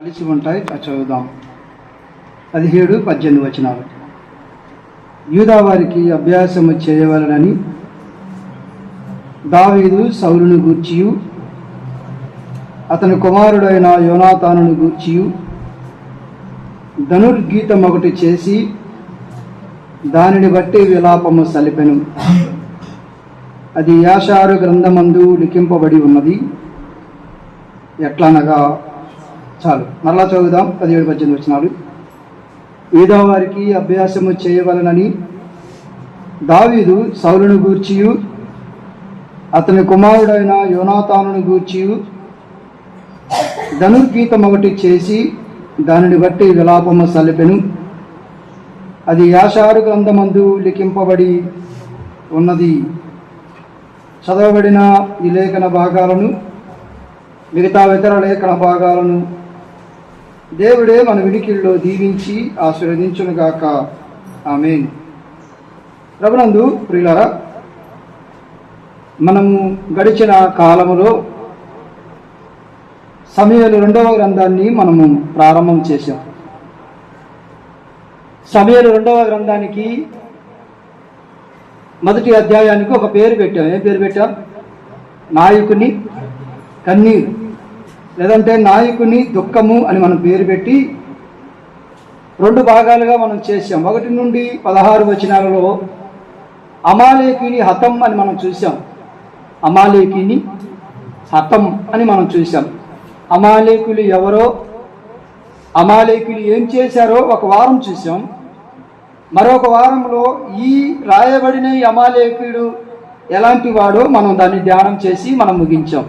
కలిసి ఉంటాయి. చదువుదాం. 17, 18 వచనాలు. యూదా వారికి అభ్యాసము చేయవలనని దావీదు సౌలును గూర్చియు అతని కుమారుడైన యోనాతానును గూర్చియు ధనుర్గీతం ఒకటి చేసి దానిని బట్టి విలాపము సలిపెను. అది యాషారు గ్రంథమందు లిఖింపబడి ఉన్నది. ఎట్లనగా చాలు మరలా చదువుదాం. 17, 18 వచనాలు. యూదా వారికి అభ్యాసము చేయవలనని దావీదు సౌలును గూర్చియు అతని కుమారుడైన యోనాతానును గూర్చియు ధనుర్గీతం ఒకటి చేసి దానిని బట్టి విలాపము సలిపెను. అది యాషారు గ్రంథమందు లిఖింపబడి ఉన్నది. చదవబడిన ఈ లేఖన భాగాలను మిగతా ఇతర లేఖన భాగాలను దేవుడే మన వినికిల్లో దీవించి ఆశీర్వదించునుగాక. ఆమేన్. ప్రభునందు ప్రియులారా, మనము గడిచిన కాలములో సమూయేలు 2వ గ్రంథాన్ని మనము ప్రారంభం చేశాం. సమూయేలు 2వ గ్రంథానికి మొదటి అధ్యాయానికి ఒక పేరు పెట్టాం. ఏం పేరు పెట్టాం? నాయకుని కన్నీరు, లేదంటే నాయకుని దుఃఖము అని మనం పేరు పెట్టి 2 భాగాలుగా మనం చేసాం. 1 నుండి 16 వచనాలలో అమాలేకీని హతం అని మనం చూసాం. అమాలేకీని హతం అని మనం చూసాం. అమాలేకులు ఎవరో, అమాలేకులు ఏం చేశారో ఒక వారం చూసాం. మరొక వారంలో ఈ రాయబడిన అమాలేకుడు ఎలాంటి వాడో మనం దాన్ని ధ్యానం చేసి మనం ముగించాం.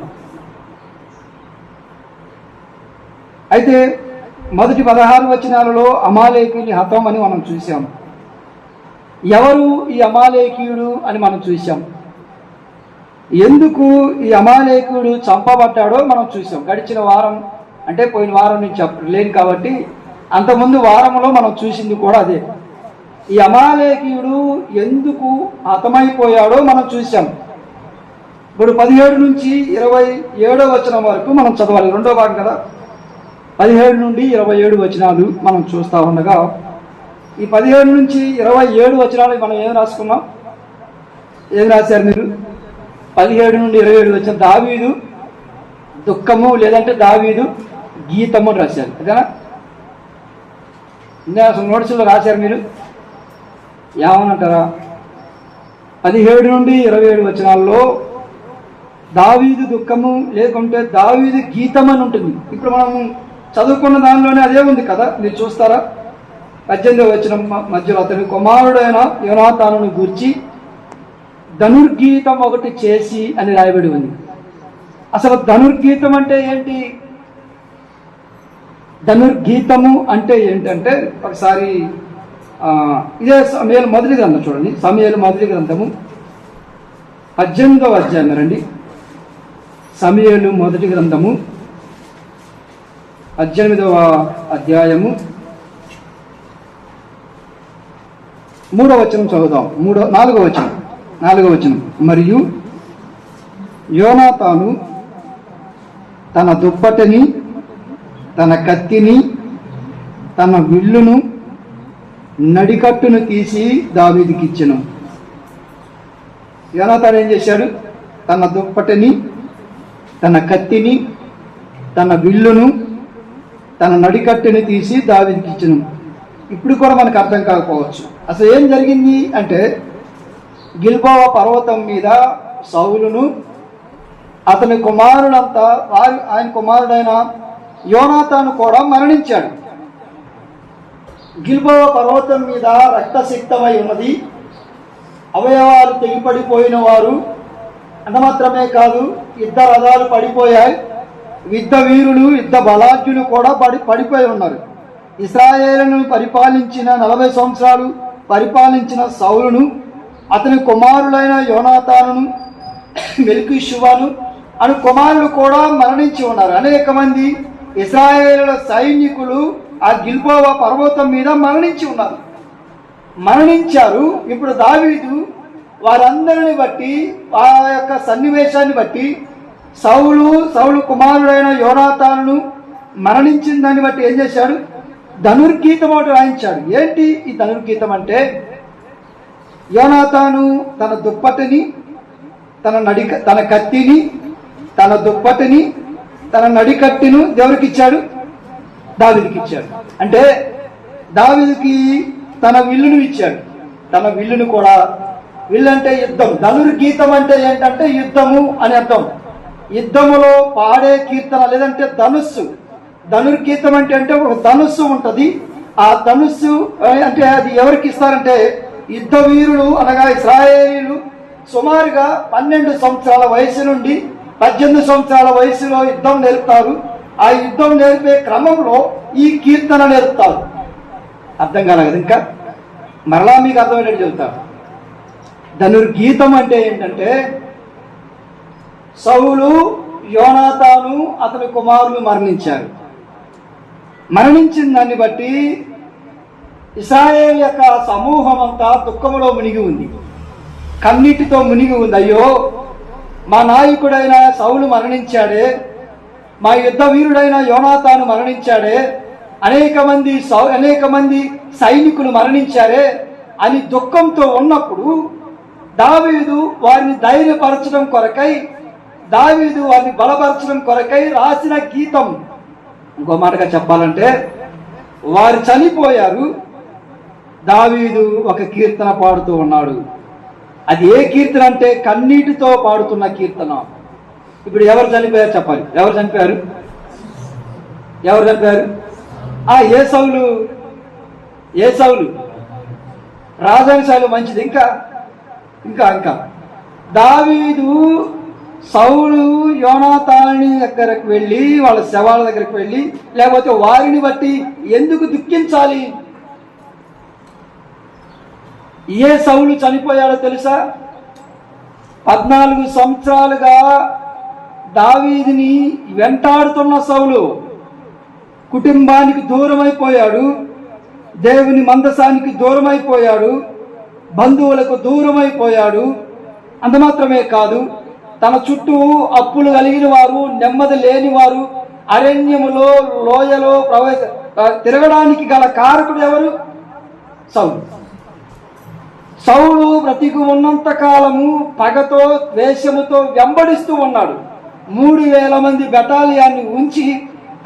అయితే మొదటి 16 వచనాలలో అమాలేకీని హతం అని మనం చూసాం. ఎవరు ఈ అమాలేకీయుడు అని మనం చూసాం. ఎందుకు ఈ అమాలేకీయుడు చంపబడ్డాడో మనం చూసాం. గడిచిన వారం అంటే పోయిన వారం నేను చెప్పలేను కాబట్టి అంతకుముందు వారంలో మనం చూసింది కూడా అదే. ఈ అమాలేకీయుడు ఎందుకు హతమైపోయాడో మనం చూసాం. ఇప్పుడు 17 నుంచి 27 వచనం వరకు మనం చదవాలి. 2వ భాగం కదా. 17 నుండి 27 వచనాలు మనం చూస్తూ ఉండగా ఈ 17 నుంచి 27 వచనాలు మనం ఏం రాసుకున్నాం? ఏం రాశారు మీరు? 17 నుండి 27 వచ్చిన దావీదు దుఃఖము లేదంటే దావీదు గీతము అని రాశారు. అదేనా? అసలు నోట్సులో రాశారు మీరు. ఏమనంటారా? 17 నుండి 27 వచనాల్లో దావీదు దుఃఖము లేకుంటే దావీదు గీతం అని ఉంటుంది. ఇప్పుడు మనం చదువుకున్న దానిలోనే అదే ఉంది కదా. మీరు చూస్తారా? 18వ వచనం మధ్యలో అతని కుమారుడైన యోనాతానును గూర్చి ధనుర్గీతం ఒకటి చేసి అని రాయబడి ఉంది. అసలు ధనుర్గీతం అంటే ఏంటి? ధనుర్గీతము అంటే ఏంటంటే ఒకసారి ఇదే సమూయేలు మొదటి గ్రంథం చూడండి. సమూయేలు మొదటి గ్రంథము 18వ అధ్యాయం రండి. సమూయేలు మొదటి గ్రంథము 18వ అధ్యాయము 3వ వచనం చదువుదాం. 4వ వచనం. మరియు యోనాతాను తన దుప్పటిని, తన కత్తిని, తన విల్లును, నడికట్టును తీసి దావీదుకి ఇచ్చెను. యోనాతాను ఏం చేశాడు? తన దుప్పటిని, తన కత్తిని, తన విల్లును, తన నడికట్టుని తీసి దావీదుకి ఇచ్చెను. ఇప్పుడు కూడా మనకు అర్థం కాకపోవచ్చు అసలు ఏం జరిగింది అంటే, గిల్బోవ పర్వతం మీద సౌలును అతని కుమారుడంతా ఆయన కుమారుడైన యోనాతాను కూడా మరణించాడు. గిల్బోవ పర్వతం మీద రక్తసిక్తమై ఉన్నది. అవయవాలు తెగిపడిపోయిన వారు అంత మాత్రమే కాదు, యుద్ధ రథాలు పడిపోయాయి. యుద్ధ వీరులు, యుద్ధ బలాఢ్యులు కూడా పడిపోయి ఉన్నారు. ఇశ్రాయేలును పరిపాలించిన 40 సంవత్సరాలు పరిపాలించిన సౌలును అతని కుమారులైన యోనాతానును మెల్కీషువను అను కుమారులు కూడా మరణించి ఉన్నారు. అనేక మంది ఇశ్రాయేలుల సైనికులు ఆ గిల్బోవ పర్వతం మీద మరణించారు. ఇప్పుడు దావీదు వారందరిని బట్టి, ఆ యొక్క సన్నివేశాన్ని బట్టి సౌలు కుమారుడైన యోనాతానును మరణించిన దాన్ని బట్టి ఏం చేశాడు? ధనుర్గీతం ఒకటి రాయించాడు. ఏంటి ఈ ధనుర్గీతం అంటే, యోనాతాను తన దుప్పటిని, తన కత్తిని, తన దుప్పటిని, తన నడికట్టిను దేవుడికి ఇచ్చాడు, దావీదుకి ఇచ్చాడు. అంటే దావీదుకి తన విల్లును ఇచ్చాడు. తన విల్లును కూడా, విల్లు అంటే యుద్ధం, ధనుర్గీతం అంటే ఏంటంటే యుద్ధము అని అర్థం. యుద్ధములో పాడే కీర్తన, లేదంటే ధనుస్సు. ధనుర్గీతం అంటే ఒక ధనుస్సు ఉంటుంది. ఆ ధనుస్సు అంటే అది ఎవరికి ఇస్తారంటే యుద్ధ వీరులు, అనగా ఇశ్రాయేలీలు సుమారుగా 12 సంవత్సరాల వయసు నుండి 18 సంవత్సరాల వయసులో యుద్ధం నేర్పుతారు. ఆ యుద్ధం నేర్పే క్రమంలో ఈ కీర్తన నేర్పుతారు. అర్థం కాలేదు కదా? ఇంకా మరలా మీకు అర్థమయ్యేటట్టు చెబుతారు. ధనుర్గీతం అంటే ఏంటంటే, సౌలు, యోనాతాను, అతని కుమారులు మరణించారు. మరణించిన దాన్ని బట్టి ఇశ్రాయేలు యొక్క సమూహం అంతా దుఃఖంలో మునిగి ఉంది, కన్నీటితో మునిగి ఉంది. అయ్యో, మా నాయకుడైన సౌలు మరణించాడే, మా యుద్ధ వీరుడైన యోనాతాను మరణించాడే, అనేక మంది సైనికులు మరణించారే అని దుఃఖంతో ఉన్నప్పుడు దావీదు వారిని ధైర్యపరచడం కొరకై, దావీదు వారిని బలపరచడం కొరకై రాసిన గీతం. ఇంకో మాటగా చెప్పాలంటే, వారు చనిపోయారు, దావీదు ఒక కీర్తన పాడుతూ ఉన్నాడు. అది ఏ కీర్తన అంటే కన్నీటితో పాడుతున్న కీర్తన. ఇప్పుడు ఎవరు చనిపోయారు చెప్పాలి? ఎవరు చనిపోయారు? ఏ సౌలు రాజవంశాలు మంచిది. ఇంకా ఇంకా ఇంకా దావీదు సౌలు యోనాతాను దగ్గరకు వెళ్ళి, వాళ్ళ శవాల దగ్గరకు వెళ్ళి, లేకపోతే వారిని బట్టి ఎందుకు దుఃఖించాలి? ఏ సౌలు చనిపోయాడో తెలుసా? 14 సంవత్సరాలుగా దావీదుని వెంటాడుతున్న సౌలు కుటుంబానికి దూరమైపోయాడు, దేవుని మందసానికి దూరమైపోయాడు, బంధువులకు దూరమైపోయాడు. అంత మాత్రమే కాదు, తన చుట్టూ అప్పులు కలిగిన వారు, నెమ్మది లేని వారు, అరణ్యములో లోయలో తిరగడానికి గల కారకుడు ఎవరు? సౌలు బ్రతికి ఉన్నంత కాలము పగతో, ద్వేషముతో వెంబడిస్తూ ఉన్నాడు. 3000 మంది బెటాలియాన్ని ఉంచి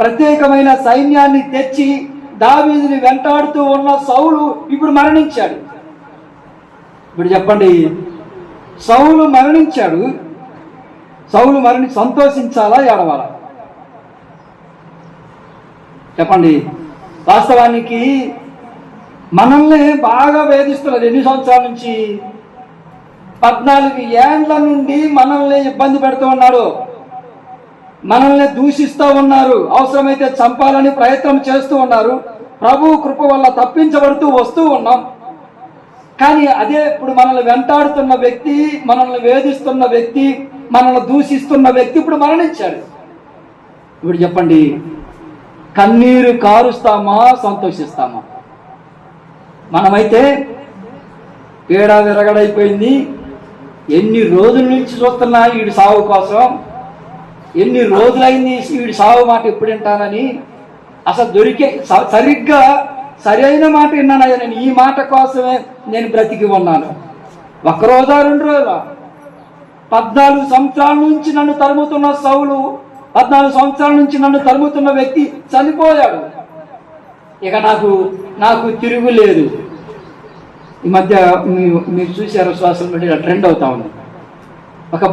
ప్రత్యేకమైన సైన్యాన్ని తెచ్చి దావీదుని వెంటాడుతూ ఉన్న సౌలు ఇప్పుడు మరణించాడు. ఇప్పుడు చెప్పండి, సౌలు మరణించాడు, సౌలు సంతోషించాలా, ఏడవాలా? చెప్పండి. వాస్తవానికి మనల్ని బాగా వేధిస్తున్నారు. ఎన్ని సంవత్సరాల నుంచి? 14 ఏండ్ల నుండి మనల్ని ఇబ్బంది పెడుతూ ఉన్నారు, మనల్ని దూషిస్తూ ఉన్నారు, అవసరమైతే చంపాలని ప్రయత్నం చేస్తూ ఉన్నారు. ప్రభు కృప వల్ల తప్పించబడుతూ వస్తూ ఉన్నాం. కానీ అదే ఇప్పుడు మనల్ని వెంటాడుతున్న వ్యక్తి, మనల్ని వేధిస్తున్న వ్యక్తి, మనల్ని దూషిస్తున్న వ్యక్తి ఇప్పుడు మరణించాడు. ఇప్పుడు చెప్పండి, కన్నీరు కారుస్తామా, సంతోషిస్తామా? మనమైతే పీడ విరగడైపోయింది. ఎన్ని రోజుల నుంచి చూస్తున్నా వీడి సావు కోసం, ఎన్ని రోజులైంది వీడి సావు మాట ఎప్పుడు వింటానని. అసలు సరిగ్గా సరైన మాట విన్నానయ్యా, నేను ఈ మాట కోసమే నేను బ్రతికి ఉన్నాను. 1 రోజా 2 రోజులా? 14 సంవత్సరాల నుంచి నన్ను తరుముతున్న సౌలు, 14 సంవత్సరాల నుంచి నన్ను తరుముతున్న వ్యక్తి చనిపోయాడు. ఇక నాకు తిరుగులేదు. ఈ మధ్య మీరు చూశారు, సోషల్ మీడియా ట్రెండ్ అవుతా ఉంది. ఒక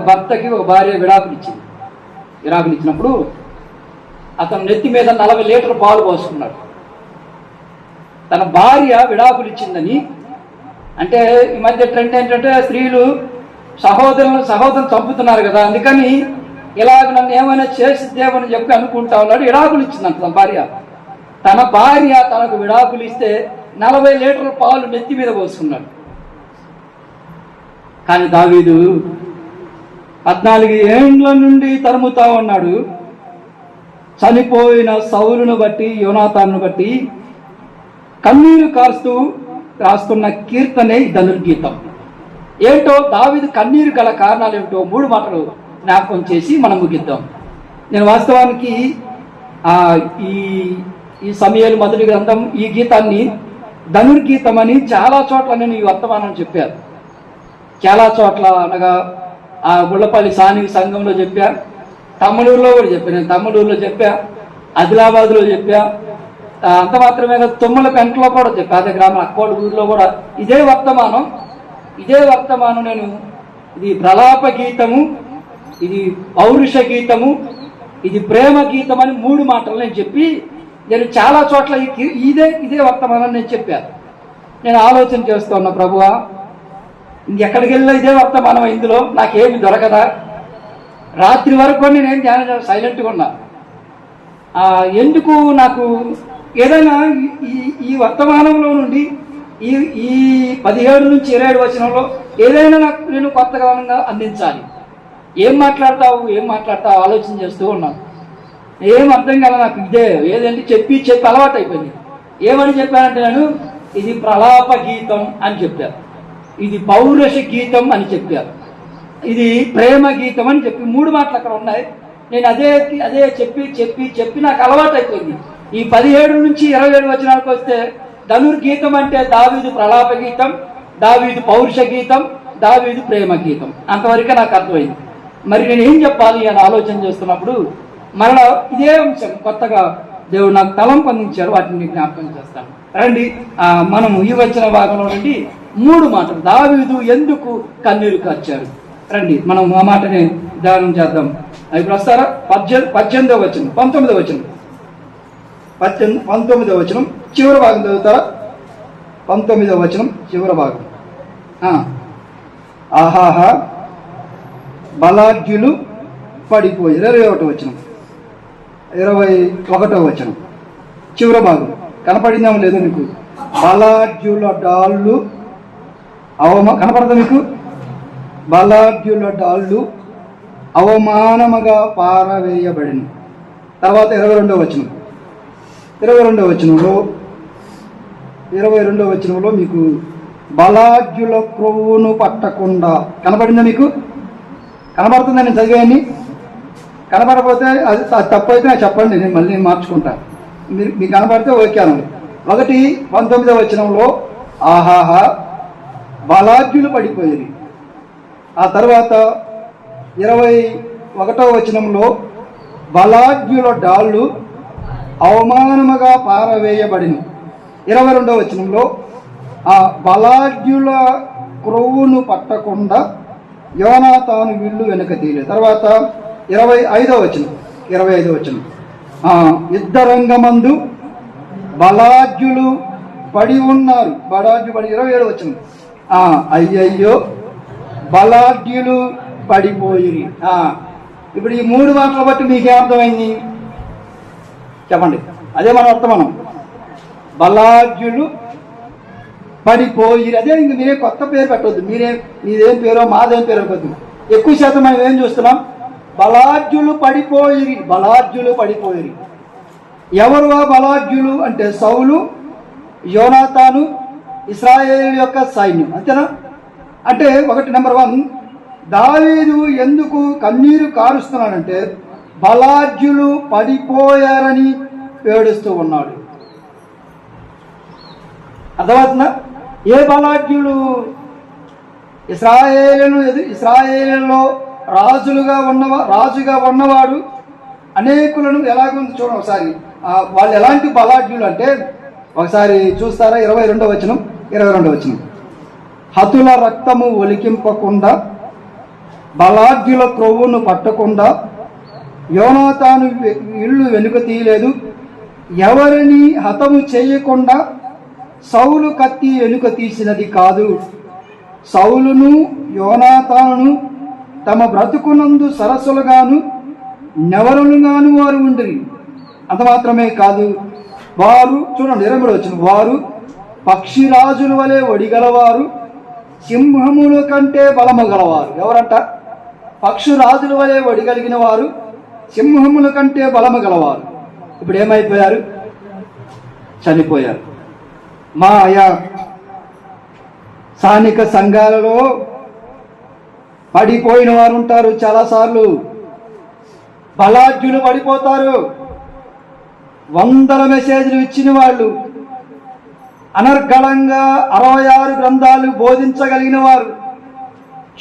భర్తకి ఒక భార్య విడాకులు ఇచ్చినప్పుడు అతను నెత్తి మీద 40 లీటర్ల పాలు పోసుకున్నాడు. తన భార్య విడాకులు ఇచ్చిందని. అంటే ఈ మధ్య ట్రెండ్ ఏంటంటే, స్త్రీలు సహోదరులను చంపుతున్నారు కదా, అందుకని ఇలాగ నన్ను ఏమైనా చేసిద్దేమని చెప్పి అనుకుంటా ఉన్నాడు. విడాకులు ఇచ్చిందంట తన భార్య. తన భార్య తనకు విడాకులు ఇస్తే 40 లీటర్ల పాలు నెత్తి మీద పోసుకున్నాడు. కానీ దావీదు 14 ఏండ్ల నుండి తరుముతా ఉన్నాడు. చనిపోయిన సౌలును బట్టి, యోనాతాను బట్టి కన్నీరు కారుస్తూ రాస్తున్న కీర్తనే ధనుర్గీతం. ఏంటో దావీదు కన్నీరు గల కారణాలు ఏమిటో 3 మాటలు జ్ఞాపకం చేసి మనం ముగిద్దాం. నేను వాస్తవానికి ఈ ఈ సమయాలు మొదటి గ్రంథం ఈ గీతాన్ని ధనుర్గీతం అని చాలా చోట్ల నేను ఈ వర్తమానం చెప్పాను. చాలా చోట్ల అనగా ఆ గుళ్ళపల్లి స్థానిక సంఘంలో చెప్పా, తమ్ముడూరులో కూడా చెప్పా, నేను తమ్ముడూరులో చెప్పా, ఆదిలాబాద్లో చెప్పా, అంత మాత్రమే కదా తుమ్మల పెంటలో కూడా చెప్పా, అదే గ్రామం అక్కోడు ఊరిలో కూడా ఇదే వర్తమానం నేను ఇది ప్రలాప గీతము, ఇది పౌరుష గీతము, ఇది ప్రేమ గీతం అని 3 మాటలు నేను చెప్పి నేను చాలా చోట్ల ఇదే వర్తమానం నేను చెప్పాను. నేను ఆలోచన చేస్తున్నా, ప్రభువా ఇంకెక్కడికి వెళ్ళినా ఇదే వర్తమానం, ఇందులో నాకేమి దొరకదా? రాత్రి వరకు నేనేం ధ్యానం సైలెంట్గా ఉన్నా. ఎందుకు నాకు ఏదైనా ఈ వర్తమానంలో నుండి ఈ 17 నుంచి 27 వచనంలో ఏదైనా నాకు నేను కొత్తగా అందించాలి. ఏం మాట్లాడతావు ఆలోచన చేస్తూ ఉన్నాను. ఏం అర్థం కాల నాకు. ఏదంటే చెప్పి అలవాటు అయిపోయింది. ఏమని చెప్పానంటే నేను ఇది ప్రలాప గీతం అని చెప్పాను, ఇది పౌరుష గీతం అని చెప్పాను, ఇది ప్రేమ గీతం అని చెప్పి 3 మాటలు అక్కడ ఉన్నాయి. నేను అదే చెప్పి నాకు అలవాటు అయిపోయింది. ఈ 17 నుంచి 27 వచనాలకు వస్తే ధనుర్గీతం అంటే దావీదు ప్రలాప గీతం, దావీదు పౌరుష గీతం, దావీదు ప్రేమ గీతం, అంతవరకే నాకు అర్థమైంది. మరి నేను ఏం చెప్పాలి అని ఆలోచన చేస్తున్నప్పుడు మరలా ఇదే అంశం కొత్తగా దేవుడు నాకు తలం పొందించారు, వాటిని జ్ఞాపకం చేస్తాను. రండి, మనము ఈ వచ్చిన భాగంలో నుండి 3 మాటలు దావీదు ఎందుకు కన్నీరు కార్చారు. రండి మనం ఆ మాటని ధ్యానం చేద్దాం. ఇప్పుడు వస్తారా? 18వ వచనం, 19వ వచనం, 19వ వచనం చివరి భాగం చదువుతారా? 19వ వచనం చివరి భాగం. ఆహాహా బలాఢ్యులు పడిపోయి 21వ వచనం, 21వ వచనం చివరి భాగం కనపడిందేమో లేదో మీకు? బలాఢ్యుల డాళ్ళు కనపడదా మీకు? బలాఢ్యుల డాళ్ళు అవమానముగా పారవేయబడిన. తర్వాత 22వ వచనం, 22వ వచనంలో మీకు బలాఢ్యుల క్రొవ్వును పట్టకుండా కనపడిందా మీకు? కనపడుతుందా? నేను చదివేయని కనపడకపోతే అది తప్పు అయితే నాకు చెప్పండి, నేను మళ్ళీ మార్చుకుంటాను. మీకు కనపడితే ఓకే అనండి. 19వ వచనంలో ఆహాహా బలాఢ్యులు పడిపోయేది. ఆ తర్వాత 21వ వచనంలో బలాఢ్యుల డాళ్ళు అవమానముగా పారవేయబడిన. 22వ వచనంలో ఆ బలాఢ్యుల క్రొవ్వును పట్టకుండా యోనాతాను విల్లు వెనుక తీయలేదు. తర్వాత 25వ వచనం యుద్ధరంగమందు బలాఢ్యులు పడి ఉన్నారు. బలాఢ్యులు పడి 27వ వచనం అయ్యయ్యో బలాఢ్యులు పడిపోయి. ఇప్పుడు ఈ 3 మాటలు బట్టి మీకేం అర్థమైంది చెప్పండి? అదే మన అర్థం. బలాఢ్యులు పడిపోయి, అదే ఇంక మీరే కొత్త పేరు పెట్టవద్దు. మీదేం పేరో మాదేం పేరు పెట్టద్దు. ఎక్కువ శాతం మనం ఏం చూస్తున్నాం? బలాఢ్యులు పడిపోయి. ఎవరు ఆ బలాఢ్యులు అంటే సౌలు, యోనాతాను, ఇశ్రాయేలు యొక్క సైన్యం, అంతేనా? అంటే నెంబర్ 1 దావీదు ఎందుకు కన్నీరు కారుస్తున్నాడంటే బలాఢ్యులు పడిపోయారని ఏడుస్తూ ఉన్నాడు. అర్థమవుతుందా? ఏ బలాఢ్యులు? ఇశ్రాయేలులో రాజుగా ఉన్నవాడు అనేకులను ఎలాగుంది చూడండి ఒకసారి. వాళ్ళు ఎలాంటి బలాఢ్యులు అంటే ఒకసారి చూస్తారా? 22వ వచనం హతుల రక్తము ఒలికింపకుండా, బలాఢ్యుల క్రొవ్వును పట్టకుండా యోనాతాను ఇల్లు వెనుక తీయలేదు. ఎవరిని హతము చేయకుండా సౌలు కత్తి వెనుక తీసినది కాదు. సౌలును యోనాతాను తమ బ్రతుకునందు సరస్సులుగాను నెవరులుగాను వారు ఉండిరి. అంత మాత్రమే కాదు, వారు చూడండి 23వ వచనం, వారు పక్షిరాజుల వలె ఒడిగలవారు, సింహముల కంటే బలము గలవారు. ఎవరంట? పక్షిరాజుల వలె ఒడిగలిగిన వారు, సింహముల కంటే బలము గలవారు. ఇప్పుడు ఏమైపోయారు? చనిపోయారు. మా ఆయా స్థానిక సంఘాలలో పడిపోయిన వారు ఉంటారు. చాలాసార్లు బలాఢ్యులు పడిపోతారు. వందల మెసేజ్లు ఇచ్చిన వాళ్ళు, అనర్గళంగా 66 గ్రంథాలు బోధించగలిగిన వారు,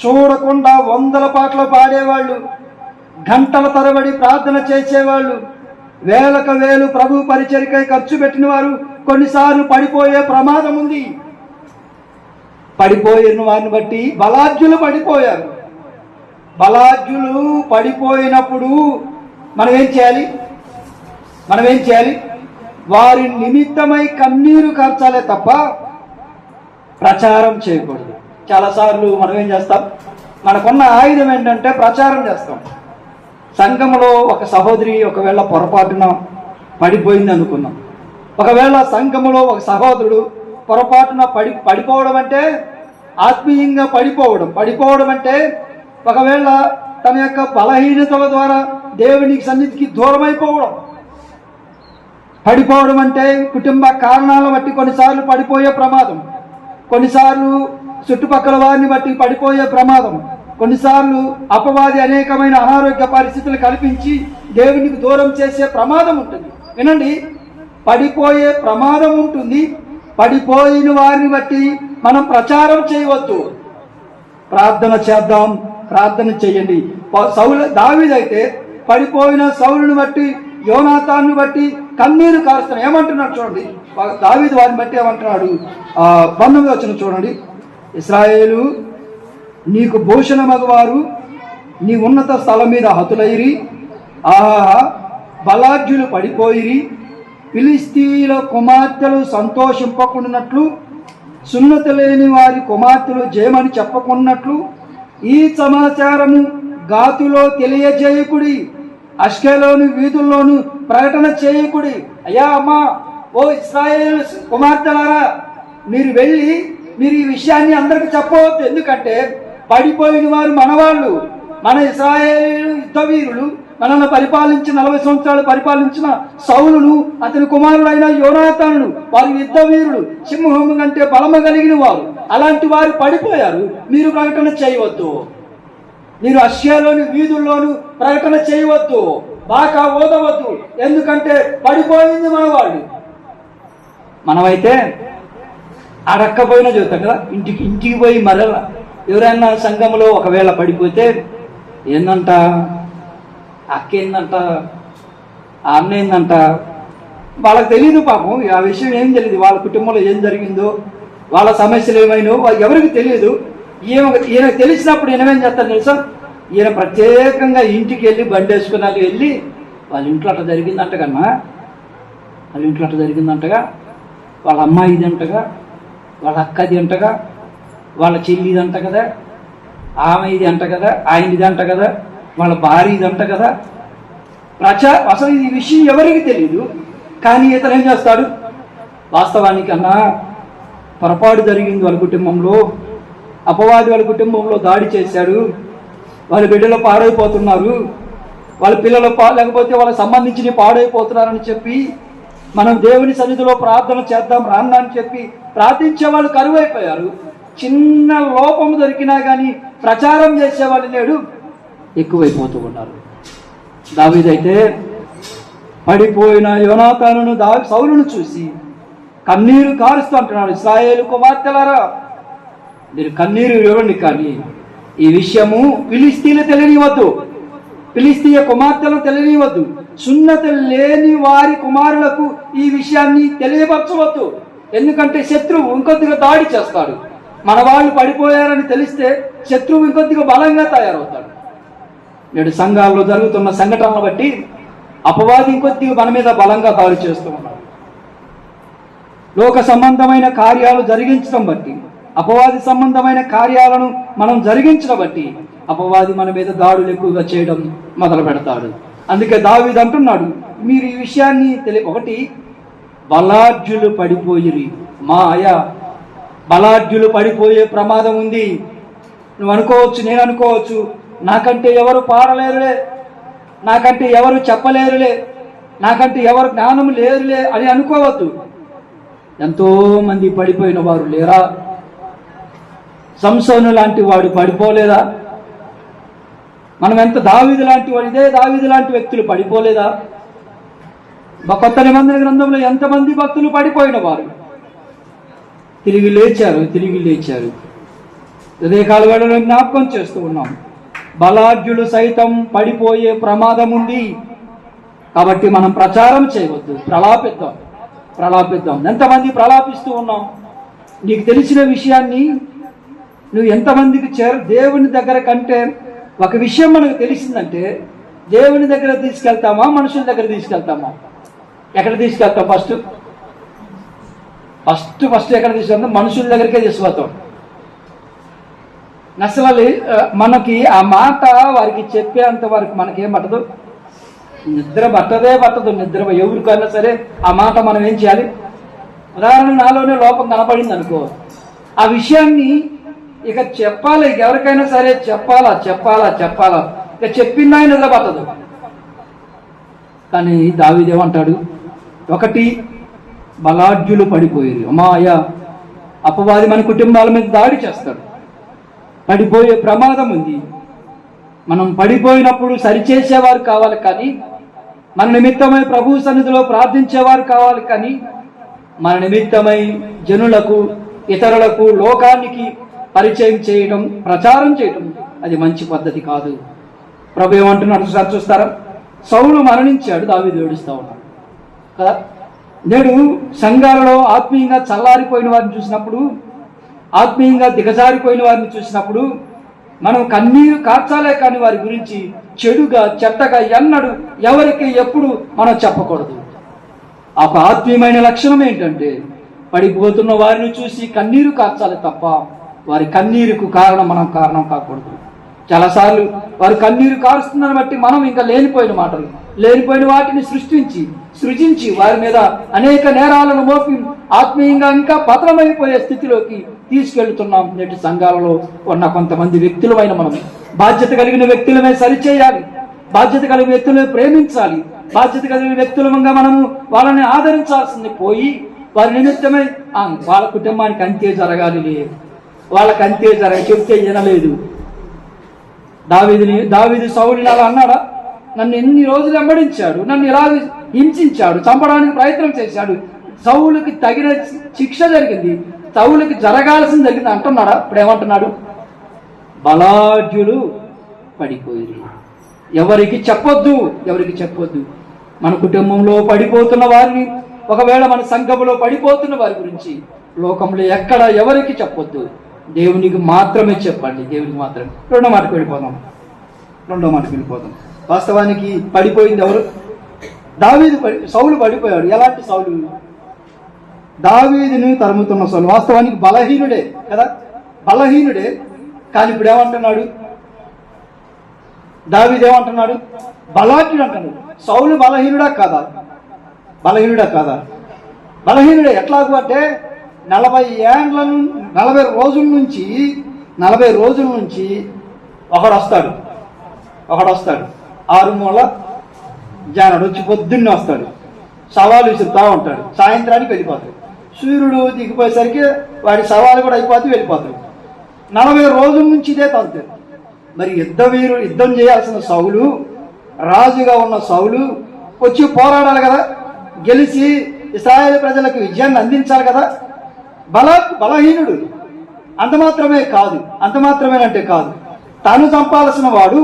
చూడకుండా వందల పాటలు పాడేవాళ్ళు, గంటల తరబడి ప్రార్థన చేసేవాళ్ళు, వేలకు వేలు ప్రభు పరిచర్యకై ఖర్చు పెట్టిన వారు కొన్నిసార్లు పడిపోయే ప్రమాదం ఉంది. పడిపోయిన వారిని బట్టి బలాఢ్యులు పడిపోయారు. బలాఢ్యులు పడిపోయినప్పుడు మనం ఏం చేయాలి? వారి నిమిత్తమై కన్నీరు కార్చాలే తప్ప ప్రచారం చేయకూడదు. చాలాసార్లు మనం ఏం చేస్తాం? మనకున్న ఆయుధం ఏంటంటే ప్రచారం చేస్తాం. సంఘంలో ఒక సహోదరి ఒకవేళ పొరపాటున పడిపోయింది అనుకున్నాం. ఒకవేళ సంఘంలో ఒక సహోదరుడు పొరపాటున పడిపోవడం అంటే ఆత్మీయంగా పడిపోవడం అంటే ఒకవేళ తన యొక్క బలహీనతల ద్వారా దేవునికి సన్నిధికి దూరం అయిపోవడం. పడిపోవడం అంటే కుటుంబ కారణాల బట్టి కొన్నిసార్లు పడిపోయే ప్రమాదం, కొన్నిసార్లు చుట్టుపక్కల వారిని బట్టి పడిపోయే ప్రమాదం, కొన్నిసార్లు అపవాది అనేకమైన అనారోగ్య పరిస్థితులు కల్పించి దేవునికి దూరం చేసే ప్రమాదం ఉంటుంది. వినండి, పడిపోయే ప్రమాదం ఉంటుంది. పడిపోయిన వారిని బట్టి మనం ప్రచారం చేయవద్దు. ప్రార్థన చేద్దాం, ప్రార్థన చేయండి. దావీదైతే పడిపోయిన సౌలుని బట్టి, యోనాతాన్ని బట్టి కన్నీరు కారుస్తున్నాడు. ఏమంటున్నాడు చూడండి, దావీదు వారిని బట్టి ఏమంటున్నాడు? 19వ వచనం చూడండి. ఇశ్రాయేలు నీకు భూషణ మగవారు నీ ఉన్నత స్థలం మీద హతులైరి, ఆహా బలాఢ్యులు పడిపోయిరి, ఫిలిస్తీయుల కుమార్తెలు సంతోషింపకున్నట్లు, సున్నత లేని వారి కుమార్తెలు జయమని చెప్పకున్నట్లు ఈ సమాచారము గాతులో తెలియజేయకుడి, అష్కెలోని వీధుల్లోను ప్రకటన చేయకుడి. అయ్యా అమ్మా, ఓ ఇశ్రాయేలు కుమార్తెలారా, మీరు వెళ్ళి మీరు ఈ విషయాన్ని అందరికి చెప్పవద్దు. ఎందుకంటే పడిపోయిన వారు మనవాళ్ళు, మన ఇశ్రాయేలు యుద్ధ వీరులు, మనల్ని పరిపాలించిన 40 సంవత్సరాలు పరిపాలించిన సౌలును, అతని కుమారుడైన యోనాతాను, వారి యుద్ధ వీరులు, సింహము కంటే బలము కలిగిన వారు. అలాంటి వారు పడిపోయారు. మీరు ప్రకటన చేయవద్దు. మీరు అష్యాలోని వీధుల్లోనూ ప్రకటన చేయవద్దు, బాగా ఓదవద్దు. ఎందుకంటే పడిపోయింది మనవాళ్ళు. మనమైతే అడక్కపోయినా చెబుతాం కదా, ఇంటికి పోయి మరలా ఎవరైనా సంఘంలో ఒకవేళ పడిపోతే ఏందంట, అక్క ఏందంట, అన్న ఏందంట, వాళ్ళకి తెలియదు పాపం. ఆ విషయం ఏం తెలియదు, వాళ్ళ కుటుంబంలో ఏం జరిగిందో, వాళ్ళ సమస్యలు ఏమైనా ఎవరికి తెలియదు. ఈయనకు తెలిసినప్పుడు ఈయన ఏం చేస్తారు తెలుసా? ఈయన ప్రత్యేకంగా ఇంటికి వెళ్ళి బండి వేసుకున్నాక వెళ్ళి వాళ్ళ ఇంట్లో అట్లా జరిగిందంటగన్నా, వాళ్ళ ఇంట్లో అట్లా జరిగిందంటగా, వాళ్ళ అమ్మాయి ఇది అంటగా, వాళ్ళ అక్కది అంటగా, వాళ్ళ చెల్లి ఇది అంట కదా, ఆమె ఇది అంట కదా, ఆయన ఇది అంట కదా, వాళ్ళ భార్య ఇది అంట కదా. అసలు ఈ విషయం ఎవరికి తెలియదు. కానీ ఇతను ఏం చేస్తాడు? వాస్తవానికి అన్నా పొరపాటు జరిగింది వాళ్ళ కుటుంబంలో, అపవాది వాళ్ళ కుటుంబంలో దాడి చేశాడు, వాళ్ళ బిడ్డలు పాడైపోతున్నారు, వాళ్ళ పిల్లలు లేకపోతే వాళ్ళకి సంబంధించి పాడైపోతున్నారని చెప్పి మనం దేవుని సన్నిధిలో ప్రార్థన చేద్దాం రాన్నా అని చెప్పి ప్రార్థించే వాళ్ళు కరువైపోయారు. చిన్న లోపం దొరికినా కానీ ప్రచారం చేసేవాళ్ళు నేడు ఎక్కువైపోతూ ఉన్నారు. దావీదైతే పడిపోయిన యోనాతానును సౌలును చూసి కన్నీరు కారుస్తూ అంటున్నాడు, ఇశ్రాయేలు కుమార్తెలారా మీరు కన్నీరు ఇవ్వండి, కానీ ఈ విషయము ఫిలిస్తీన్లు తెలియనివద్దు, ఫిలిస్తీయ కుమార్తెలను తెలియనివద్దు, సున్నత లేని వారి కుమారులకు ఈ విషయాన్ని తెలియపరచవద్దు. ఎందుకంటే శత్రువు ఇంకొద్దిగా దాడి చేస్తాడు. మన వాళ్ళు పడిపోయారని తెలిస్తే శత్రువు ఇంకొద్దిగా బలంగా తయారవుతాడు. నేడు సంఘాల్లో జరుగుతున్న సంఘటనలను బట్టి అపవాది ఇంకొద్దిగా మన మీద బలంగా దాడి చేస్తూ ఉన్నాడు. లోక సంబంధమైన కార్యాలు జరిగించడం బట్టి, అపవాది సంబంధమైన కార్యాలను మనం జరిగించడం బట్టి అపవాది మన మీద దాడులు ఎక్కువగా చేయడం మొదలు పెడతాడు. అందుకే దావీదు అంటున్నాడు, మీరు ఈ విషయాన్ని ఒకటి బలాఢ్యులు పడిపోయిరి, బలాఢ్యులు పడిపోయే ప్రమాదం ఉంది. నువ్వు అనుకోవచ్చు, నేను అనుకోవచ్చు, నాకంటే ఎవరు పాడలేరులే, నాకంటే ఎవరు చెప్పలేరులే, నాకంటే ఎవరు జ్ఞానం లేరులే అని అనుకోవద్దు. ఎంతో మంది పడిపోయిన వారు లేరా? సంసోను లాంటి వాడు పడిపోలేదా? మనం ఎంత దావీదు లాంటి వాడు, ఇదే దావీదు లాంటి వ్యక్తులు పడిపోలేదా? కొత్త నిబంధన గ్రంథంలో ఎంతమంది భక్తులు పడిపోయిన వారు తిరిగి లేచారు. ఉదయకాల వేళలో జ్ఞాపకం చేస్తూ ఉన్నాం. బలాఢ్యులు సైతం పడిపోయే ప్రమాదం ఉంది. కాబట్టి మనం ప్రచారం చేయవద్దు, ప్రలాపిద్దాం. ఎంతమంది ప్రలాపిస్తూ ఉన్నాం? నీకు తెలిసిన విషయాన్ని నువ్వు ఎంతమందికి దేవుని దగ్గర కంటే ఒక విషయం మనకు తెలిసిందంటే దేవుని దగ్గర తీసుకెళ్తామా, మనుషుల దగ్గర తీసుకెళ్తామా? ఎక్కడ తీసుకెళ్తాం? ఫస్ట్ ఎక్కడ తీసుకెళ్తాం? మనుషుల దగ్గరికే తీసుకెళ్తాం. అసలు మనకి ఆ మాట వారికి చెప్పేంత వరకు మనకేం పట్టదు, నిద్ర పట్టదు. నిద్ర ఎవరికైనా సరే ఆ మాట మనం ఏం చేయాలి? ఉదాహరణ నాలోనే లోపం కనపడింది అనుకో, ఆ విషయాన్ని ఇక చెప్పాలి, ఎవరికైనా సరే చెప్పాలా. ఇక చెప్పిందా నిద్ర పట్టదు. కానీ దావీదేమంటాడు? ఒకటి, బలాఢ్యులు పడిపోయారు. అమ్మాయ అపవాది మన కుటుంబాల మీద దాడి చేస్తాడు, పడిపోయే ప్రమాదం ఉంది. మనం పడిపోయినప్పుడు సరిచేసేవారు కావాలి, కానీ మన నిమిత్తమై ప్రభు సన్నిధిలో ప్రార్థించేవారు కావాలి, కానీ మన నిమిత్తమై జనులకు, ఇతరులకు, లోకానికి పరిచయం చేయడం, ప్రచారం చేయడం అది మంచి పద్ధతి కాదు. ప్రభు ఏమంటున్నాడు చూస్తారా? సౌలు మరణించాడు, దావీదు ఏడుస్తూ ఉన్నాడు కదా. నేడు సంఘాలలో ఆత్మీయంగా చల్లారిపోయిన వారిని చూసినప్పుడు, ఆత్మీయంగా దిగజారిపోయిన వారిని చూసినప్పుడు మనం కన్నీరు కార్చాలే, కానీ వారి గురించి చెడుగా, చెడ్డగా ఎన్నడూ ఎవరికి ఎప్పుడు మనం చెప్పకూడదు. ఒక ఆత్మీయమైన లక్షణం ఏంటంటే పడిపోతున్న వారిని చూసి కన్నీరు కార్చాలి తప్ప వారి కన్నీరుకు మనం కారణం కాకూడదు. చాలాసార్లు వారు కన్నీరు కారుస్తుందని బట్టి మనం ఇంకా లేనిపోయిన వాటిని సృజించి వారి మీద అనేక నేరాలను మోపి ఆత్మీయంగా ఇంకా పతనమైపోయే స్థితిలోకి తీసుకెళ్తున్నాం. నేటి సంఘాలలో ఉన్న కొంతమంది వ్యక్తులమైన మనం బాధ్యత కలిగిన వ్యక్తులమే సరిచేయాలి, బాధ్యత కలిగిన వ్యక్తులమే ప్రేమించాలి, బాధ్యత కలిగిన వ్యక్తులంగా మనము వాళ్ళని ఆదరించాల్సింది పోయి వారి నిమిత్తమై వాళ్ళ కుటుంబానికి అంతే జరగాలి, వాళ్ళకి అంతే చెప్తే వినలేదు. దావీదు సౌలుని అలా అన్నాడా? నన్ను ఎన్ని రోజులు వెంబడించాడు, నన్ను ఇలా హింసించాడు, చంపడానికి ప్రయత్నం చేశాడు, సౌలుకి తగిన శిక్ష జరిగింది, సౌలుకి జరగాల్సింది జరిగింది అంటున్నాడా? ఇప్పుడు ఏమంటున్నాడు? బలాఢ్యులు పడిపోయి. ఎవరికి చెప్పొద్దు. మన కుటుంబంలో పడిపోతున్న వారిని, ఒకవేళ మన సంఘంలో పడిపోతున్న వారి గురించి లోకంలో ఎక్కడ ఎవరికి చెప్పొద్దు, దేవునికి మాత్రమే చెప్పండి, దేవునికి మాత్రమే. రెండో మాటకు వెళ్ళిపోదాం. వాస్తవానికి పడిపోయింది ఎవరు? సౌలు పడిపోయాడు. ఎలాంటి సౌలు? దావీదును తరుముతున్న సౌలు. వాస్తవానికి బలహీనుడే కదా, కానీ ఇప్పుడు ఏమంటున్నాడు? దావీదు ఏమంటున్నాడు? బలాఢ్యుడు అంటున్నాడు. సౌలు బలహీనుడా కాదా? బలహీనుడే. ఎట్లాగూ అంటే 40 రోజుల నుంచి ఒకడు వస్తాడు, 6 మూల జానడు వచ్చి పొద్దున్నే వస్తాడు, సవాలు విసురుతా ఉంటాడు, సాయంత్రానికి వెళ్ళిపోతాడు. సూర్యుడు దిగిపోయేసరికి వాడి సవాలు కూడా అయిపోతే వెళ్ళిపోతాడు. 40 రోజుల నుంచి ఇదే తంతాడు. మరి యుద్ధం చేయాల్సిన సౌలు, రాజుగా ఉన్న సౌలు వచ్చి పోరాడాలి కదా, గెలిచి ఇశ్రాయేలు ప్రజలకు విజయాన్ని అందించాలి కదా. బలహీనుడు. అంత మాత్రమేనంటే కాదు, తను చంపాల్సిన వాడు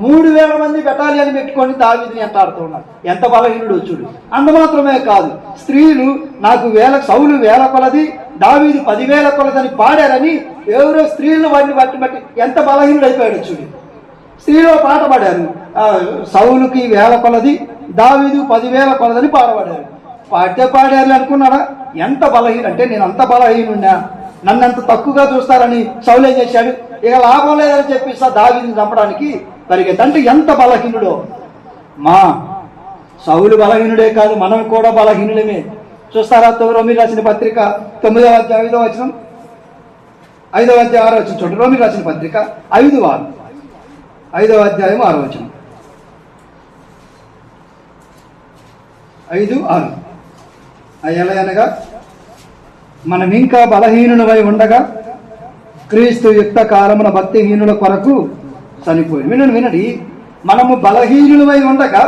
3000 మంది బెటాలియన్ పెట్టుకొని దావీదుని ఎంటాడుతున్నాడు. ఎంత బలహీనుడు చూడు. అంత మాత్రమే కాదు, స్త్రీలు నాకు సౌలు 1000 కొలది, దావీదు 10,000 కొలదని పాడారని ఎవరో స్త్రీలను వాడిని బట్టి ఎంత బలహీనుడు అయిపోయాడు చూడు. స్త్రీలో పాట పాడారు, సౌలుకి 1000 కొలది, దావీదు 10,000 కొలదని పాడారు అనుకున్నాడా? ఎంత బలహీన అంటే నేను అంత బలహీనున్నా, నన్ను అంత తక్కువగా చూస్తారని సౌలు ఏం చేశాడు? ఇక లాభం లేదని చెప్పిస్తా దావీదుని చంపడానికి పరిగెత్తంటే ఎంత బలహీనుడో. సౌలు బలహీనుడే కాదు, మనం కూడా బలహీనులమే. చూస్తారా? రోమీయులకు రాసిన పత్రిక 9వ అధ్యాయం 5వ వచనం, 5వ అధ్యాయం 6వ వచనం చూడండి. రోమీయులకు రాసిన పత్రిక 5వ అధ్యాయం 6వ వచనం, 5:6. ఎలా అనగా మనం ఇంకా బలహీనులమై ఉండగా క్రీస్తు యుక్త కాలమున భక్తిహీనుల కొరకు చనిపోయి. వినండి, మనము బలహీనులమై ఉండగా,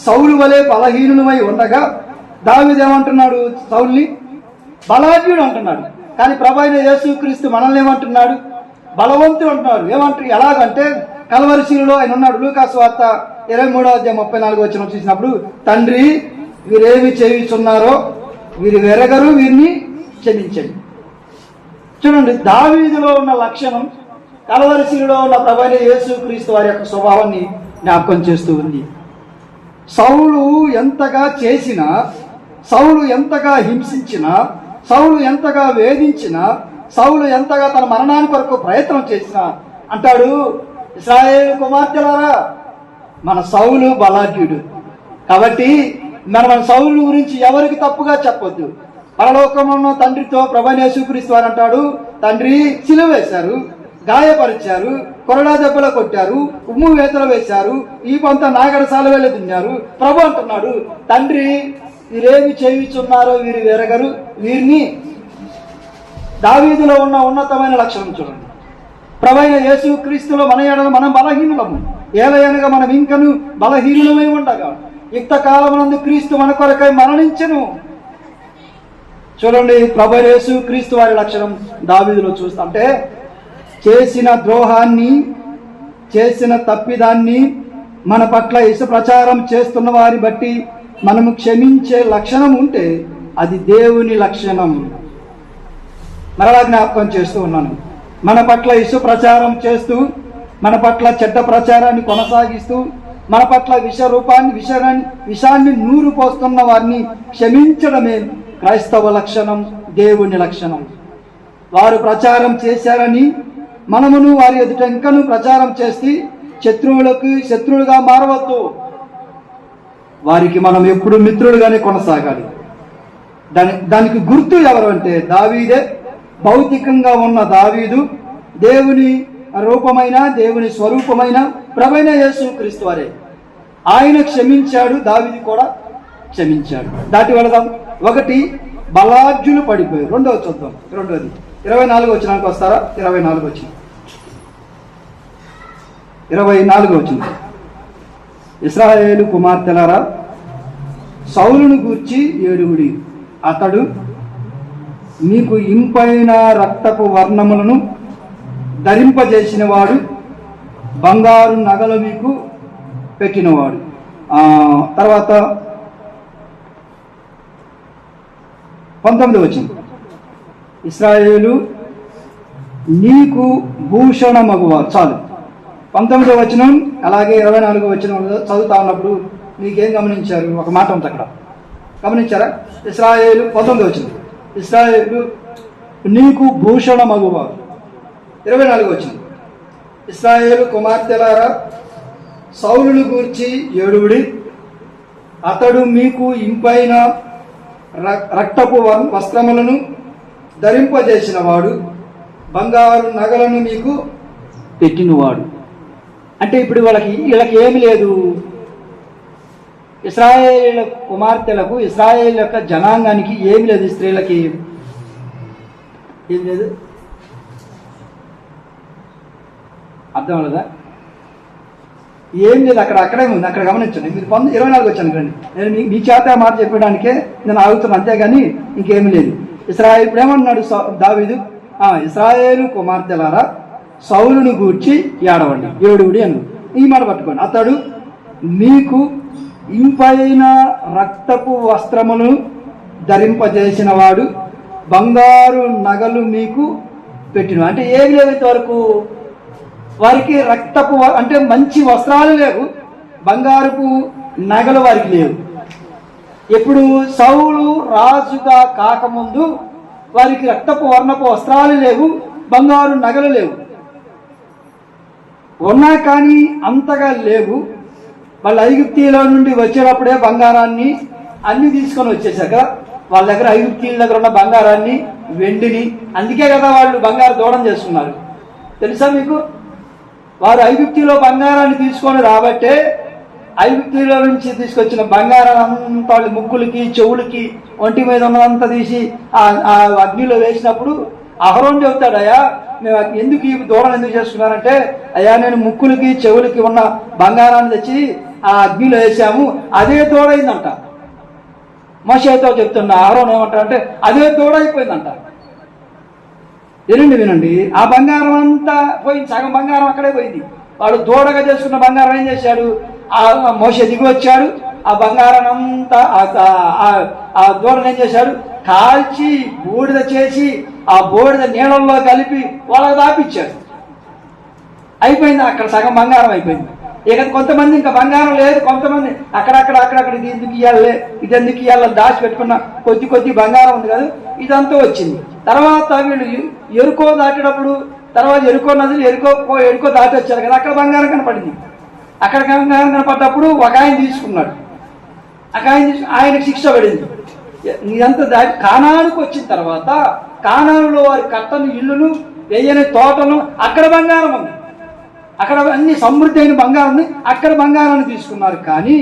సౌలు వలె బలహీనులమై ఉండగా దావీదు ఏమంటున్నాడు? సౌల్ని బలాఢ్యుడు అంటున్నాడు. కానీ ప్రభు అయిన యేసుక్రీస్తు మనల్ని ఏమంటున్నాడు? బలవంతుడు అంటున్నాడు. ఏమంటారు? ఎలాగంటే కల్వరిశిలో ఆయన ఉన్నాడు. లూకాసు వార్త 23:34 చూసినప్పుడు, తండ్రి వీరేమి చేయుచున్నారో వీరు వెరగరు, వీరిని క్షమించండి. చూడండి, దావీదులో ఉన్న లక్షణం కల్వరిశిలో ఉన్న ప్రభు అయిన యేసుక్రీస్తు వారి యొక్క స్వభావాన్ని జ్ఞాపకం చేస్తూ ఉంది. సౌలు ఎంతగా చేసినా, సౌలు ఎంతగా హింసించినా, సౌలు ఎంతగా వేధించినా, సౌలు ఎంతగా తన మరణానికి కొరకు ప్రయత్నం చేసినా అంటాడు, ఇశ్రాయేలు కుమార్తెలారా, మన సౌలు బలాఢ్యుడు కాబట్టి మన సౌలు గురించి ఎవరికి తప్పుగా చెప్పొద్దు. పరలోకంలో తండ్రితో ప్రభు యేసుక్రీస్తు వారు అంటాడు, తండ్రి సిలువ వేశారు, గాయపరిచారు, కొరడా దెబ్బలు కొట్టారు, ఉమ్ము వేతలు వేశారు, ఈ కొంత నాగరసాల వెళ్ళి దున్నారు. ప్రభు అంటున్నాడు, తండ్రి వీరేమి చేయుచున్నారో వీరు వెరగరు, వీరిని. దావీదులో ఉన్న ఉన్నతమైన లక్షణం చూడండి. ప్రభు అయిన యేసుక్రీస్తులో మన ఎడల మనం బలహీనులము, ఏలయనగా మనం ఇంకను బలహీనులమై ఉండగా యుక్త కాలమునందు క్రీస్తు మన కొరకై మరణించెను. చూడండి, ప్రభు యేసుక్రీస్తు వారి లక్షణం దావీదులో చూస్తుంటే, చేసిన ద్రోహాన్ని, చేసిన తప్పిదాన్ని మన పట్ల ఇసు ప్రచారం చేస్తున్న వారి బట్టి మనము క్షమించే లక్షణం ఉంటే అది దేవుని లక్షణం. మరలా జ్ఞాపకం చేస్తూ ఉన్నాను, మన పట్ల ఇసు ప్రచారం చేస్తూ, మన పట్ల చెడ్డ ప్రచారాన్ని కొనసాగిస్తూ, మన పట్ల విషాన్ని నూరు పోస్తున్న వారిని క్షమించడమే క్రైస్తవ లక్షణం, దేవుని లక్షణం. వారు ప్రచారం చేశారని మనమును వారి ఎదుట ఇంకను ప్రచారం చేసి శత్రువులుగా మారవద్దు. వారికి మనం ఎప్పుడు మిత్రులుగానే కొనసాగాలి. దానికి గుర్తు ఎవరు అంటే దావీదే. భౌతికంగా ఉన్న దావీదు దేవుని రూపమైన, దేవుని స్వరూపమైన ప్రభు అయిన యేసుక్రీస్తు వారే. ఆయన క్షమించాడు, దావీదు కూడా క్షమించాడు. దాటి వెళదాం. ఒకటి, బలాఢ్యులు పడిపోయారు. రెండోది చూద్దాం. రెండోది 24 వచనానికి వస్తారా? 24 వచ్చిన ఇశ్రాయేలు కుమార్తెలారా, సౌలును గూర్చి ఏడుగుడి, అతడు మీకు ఇంపైన రక్తపు వర్ణములను ధరింపజేసినవాడు, బంగారు నగలు మీకు పెట్టినవాడు. తర్వాత 19 వచనం, ఇశ్రాయేలు నీకు భూషణమగువారు. చాలు. 19 వచనం అలాగే 24 వచనం చదువుతా ఉన్నప్పుడు మీకేం గమనించారు? ఒక మాట ఉంది అక్కడ, గమనించారా? ఇశ్రాయేలు 19 వచనం, ఇశ్రాయేలు నీకు భూషణమగువారు. 24 వచనం, ఇశ్రాయేలు కుమార్తెలారా, సౌలును గూర్చి ఏడుగుడి, అతడు మీకు ఇంపైన రక్తపు వస్త్రములను ధరింపజేసినవాడు, బంగారు నగలను మీకు పెట్టినవాడు. అంటే ఇప్పుడు వీళ్ళకి ఏమి లేదు. ఇశ్రాయేలు కుమార్తెలకు, ఇశ్రాయేల్ యొక్క జనాంగానికి ఏమి లేదు. స్త్రీలకి ఏం లేదు. అర్థం లేదా? ఏం లేదు. అక్కడే ఉంది. అక్కడ గమనించండి. మీరు 24 వచ్చాను రండి. నేను మీ చేత మాట చెప్పడానికే నేను ఆగుతున్నాను, అంతేగాని ఇంకేమి లేదు. ఇశ్రాయేలు ఇప్పుడు ఏమన్నాడు దావీదు? ఇశ్రాయేలు కుమార్తెలారా, సౌలును గూర్చి ఏడవండి, ఏడుగుడి అని ఈ మాట పట్టుకోండి. అతడు మీకు ఇంపైన రక్తపు వస్త్రములను ధరింపజేసిన వాడు, బంగారు నగలు మీకు పెట్టిన. అంటే ఏమి లేవు ఇంతవరకు. వారికి రక్తపు అంటే మంచి వస్త్రాలు లేవు, బంగారుపు నగలు వారికి లేవు. ఎప్పుడు సౌలు రాజుగా కాకముందు వారికి రక్తపు వర్ణపు వస్త్రాలు లేవు, బంగారు నగలు లేవు. ఉన్నా కానీ అంతగా లేవు. వాళ్ళు ఐగుప్తీలో నుండి వచ్చేటప్పుడే బంగారాన్ని అన్ని తీసుకొని వచ్చేసాక వాళ్ళ దగ్గర, ఐగుప్తీల దగ్గర ఉన్న బంగారాన్ని, వెండిని, అందుకే కదా వాళ్ళు బంగారు దూడం చేసుకున్నారు. తెలుసా మీకు? వారు ఐగుప్తీలో బంగారాన్ని తీసుకొని రాబట్టే ఐగుప్తీలో నుంచి తీసుకొచ్చిన బంగారం అంతా వాళ్ళు ముక్కులకి, చెవులకి, ఒంటి మీద ఉన్నదంతా తీసి ఆ అగ్నిలో వేసినప్పుడు అహరోను చెబుతాడు, అయ్యా మేము ఎందుకు ఈ దూడం ఎందుకు చేసుకున్నారంటే, అయ్యా నేను ముక్కులకి, చెవులకి ఉన్న బంగారాన్ని తెచ్చి ఆ అగ్నిలో వేసాము, అదే దూడైందంట. మోషేతో చెప్తున్న ఆరోన్ ఏమంటారంటే అదే తోడైపోయిందంట. వినండి, ఆ బంగారం అంతా పోయింది, సగం బంగారం అక్కడే పోయింది. వాడు దూడగా చేసుకున్న బంగారం ఏం చేశాడు, ఆ మోషే దిగి వచ్చాడు, ఆ బంగారం అంతా ఆ దూడను ఏం చేశాడు, కాల్చి బూడిద చేసి ఆ బూడిద నీళ్ళల్లో కలిపి వాళ్ళకి దాపిచ్చాడు. అయిపోయింది, అక్కడ సగం బంగారం అయిపోయింది. ఇక కొంతమంది ఇంకా బంగారం లేదు, కొంతమంది అక్కడక్కడ ఇది ఎందుకు ఇవ్వాలి, ఇది ఎందుకు ఇవ్వాలని దాచి పెట్టుకున్న కొద్ది బంగారం ఉంది కదా, ఇదంతా వచ్చింది. తర్వాత వీళ్ళు ఎరుకో దాటేటప్పుడు, తర్వాత ఎరుకో నదులు ఎరుకో దాటి వచ్చారు కదా, అక్కడ బంగారం కనపడింది. అక్కడ బంగారం కనపడ్డప్పుడు ఒక ఆయన తీసుకున్నాడు, ఆయనకు శిక్ష పడింది. ఇదంతా దాటి కానానుకు వచ్చిన తర్వాత కానానులో వారి కట్టని ఇల్లులు, వేయని తోటలు, అక్కడ బంగారం ఉంది, అక్కడ అన్ని సమృద్ధి అయిన బంగారం ఉంది, అక్కడ బంగారాన్ని తీసుకున్నారు. కానీ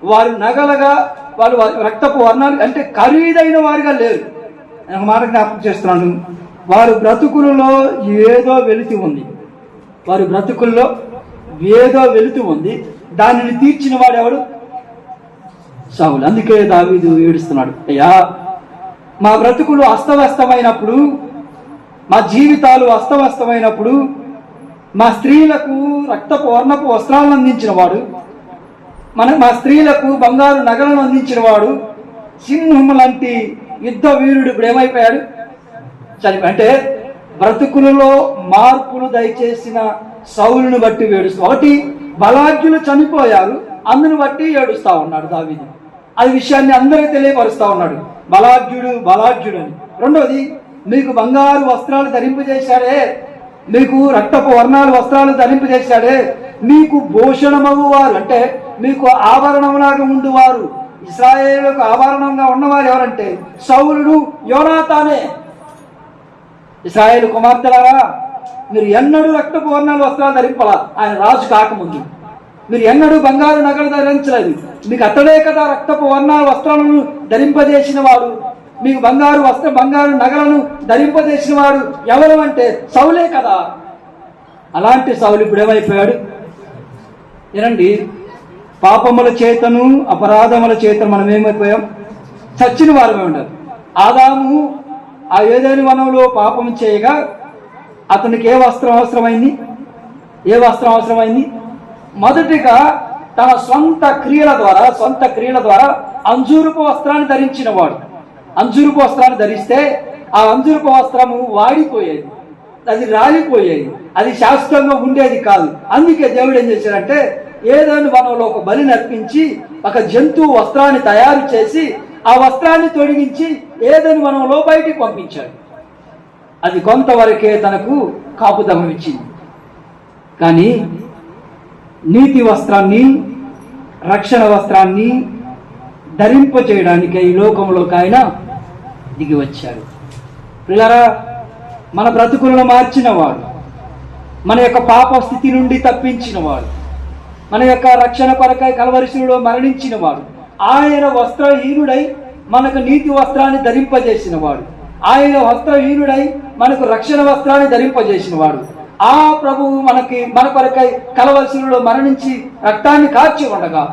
వారు నగలుగా, వాళ్ళు రక్తపు వర్ణాలు అంటే ఖరీదైన వారిగా లేరు. నేను మాట జ్ఞాపకం చేస్తున్నాను, వారు బ్రతుకులలో ఏదో వెలితి ఉంది, వారి బ్రతుకుల్లో ఏదో వెలితి ఉంది. దానిని తీర్చిన వాడు ఎవడు? సౌలు. అందుకే దావీదు ఏడుస్తున్నాడు, అయ్యా మా బ్రతుకులు అస్తవ్యస్తమైనప్పుడు, మా జీవితాలు అస్తవ్యస్తమైనప్పుడు, మా స్త్రీలకు రక్తపు వర్ణపు వస్త్రాలను అందించిన వాడు, మా స్త్రీలకు బంగారు నగలను అందించిన వాడు, సింహం లాంటి యుద్ధ వీరుడు ఇప్పుడు ఏమైపోయాడు? అంటే బ్రతుకులలో మార్పులు దయచేసిన సౌలును బట్టి ఏడుస్తూ, ఒకటి బలాఢ్యులు చనిపోయారు, అందును బట్టి ఏడుస్తా ఉన్నాడు దావీదు. అది విషయాన్ని అందరికీ తెలియపరుస్తా ఉన్నాడు, బలాఢ్యుడు అని. రెండవది, మీకు బంగారు వస్త్రాలు ధరింపజేశాడే, మీకు రక్తపు వర్ణాలు వస్త్రాలు ధరింపజేశాడే, మీకు భూషణమగు వారు అంటే మీకు ఆభరణంలాగా ఉండువారు, ఇశ్రాయేలుకు ఆభరణంగా ఉన్నవారు ఎవరంటే సౌలుడు, యోనాతానే. ఇశ్రాయేలు కుమార్తెలారా, మీరు ఎన్నడూ రక్తపు వర్ణాలు వస్త్రాలు ధరింపలా, ఆయన రాజు కాకముందు మీరు ఎన్నడూ బంగారు నగలు ధరించలేదు. మీకు అతడే కదా రక్తపు వర్ణాల వస్త్రాలను ధరింపజేసిన వాడు, మీకు బంగారు నగలను ధరింపజేసిన వాడు ఎవరు అంటే సౌలే కదా. అలాంటి సౌలు ఇప్పుడు ఏమైపోయాడు? ఏనండి, పాపముల చేతను అపరాధముల చేత మనం ఏమైపోయాం? చచ్చిన వారమే ఉండాలి. ఆదాము ఆ ఏదైనా వనంలో పాపం చేయగా అతనికి ఏ వస్త్రం అవసరమైంది? మొదటిగా తన సొంత క్రియల ద్వారా అంజూరపు వస్త్రాన్ని ధరించిన వాడు. అంజూరపు వస్త్రాన్ని ధరిస్తే ఆ అంజూరపు వస్త్రము వాడిపోయేది, అది రాలిపోయేది, అది శాశ్వతంగా ఉండేది కాదు. అందుకే దేవుడు ఏం చేశాడంటే ఏదైనా వనంలో ఒక బలిని అర్పించి ఒక జంతువు వస్త్రాన్ని తయారు చేసి ఆ వస్త్రాన్ని తొలగించి ఏదైనా వనంలో బయటికి పంపించాడు. అది కొంతవరకే తనకు కాపుదమం ఇచ్చింది. కానీ నీతి వస్త్రాన్ని, రక్షణ వస్త్రాన్ని ధరింపచేయడానికి ఈ లోకంలోకి ఆయన దిగి వచ్చాడు. పిల్లరా, మన బ్రతుకులను మార్చినవాడు, మన యొక్క పాప స్థితి నుండి తప్పించినవాడు, మన యొక్క రక్షణ కొరకై కల్వరిశిలులో మరణించిన వాడు, ఆయన వస్త్రహీనుడై మనకు నీతి వస్త్రాన్ని ధరింపజేసిన వాడు, ఆయన వస్త్రహీనుడై మనకు రక్షణ వస్త్రాన్ని ధరింపజేసిన వాడు. ఆ ప్రభువు మన కొరకై కల్వరిశిలులో మరణించి రక్తాన్ని కార్చి ఉండగా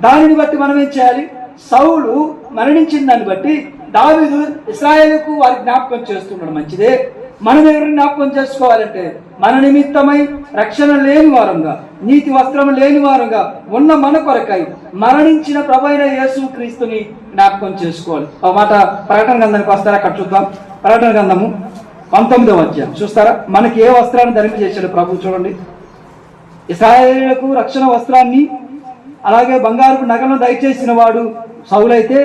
దానిని బట్టి మనం ఏం చేయాలి? సౌలు మరణించిన దాన్ని బట్టి దావీదు ఇశ్రాయేలుకు వారి జ్ఞాపకం చేస్తున్నాడు. మంచిదే. మనం ఎవరిని జ్ఞాపకం చేసుకోవాలంటే మన నిమిత్తమై రక్షణ లేని వారంగా, నీతి వస్త్రం లేని వారంగా ఉన్న మన కొరకై మరణించిన ప్రభువైన యేసు క్రీస్తుని జ్ఞాపకం చేసుకోవాలి. ఆ మాట ప్రకటన గ్రంథానికి వస్తారా? అక్కడ చూద్దాం. ప్రకటన గ్రంథము 19వ అధ్యాయం చూస్తారా? మనకి ఏ వస్త్రాన్ని ధరింపజేశాడు ప్రభు? చూడండి, ఇశ్రాయేలుకు రక్షణ వస్త్రాన్ని అలాగే బంగారు నగలను దయచేసిన వాడు సౌలైతే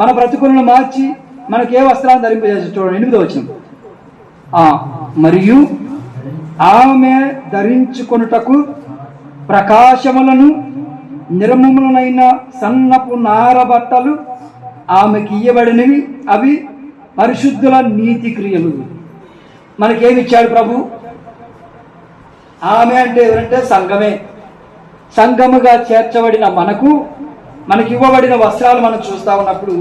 మన బ్రతుకులను మార్చి మనకి ఏ వస్త్రాన్ని ధరింపజేశాడు? చూడండి, 8వ వచనం. మరియు ఆమె ధరించుకొనుటకు ప్రకాశములను నిర్మములనైన సన్నపు నార బట్టలు ఆమెకి ఇయ్యబడినవి, అవి పరిశుద్ధుల నీతి క్రియలు. మనకేమిచ్చాడు ప్రభు? ఆమె అంటే ఎవరంటే సంఘమే. సంఘముగా చేర్చబడిన మనకి ఇవ్వబడిన వస్త్రాలు మనం చూస్తా ఉన్నప్పుడు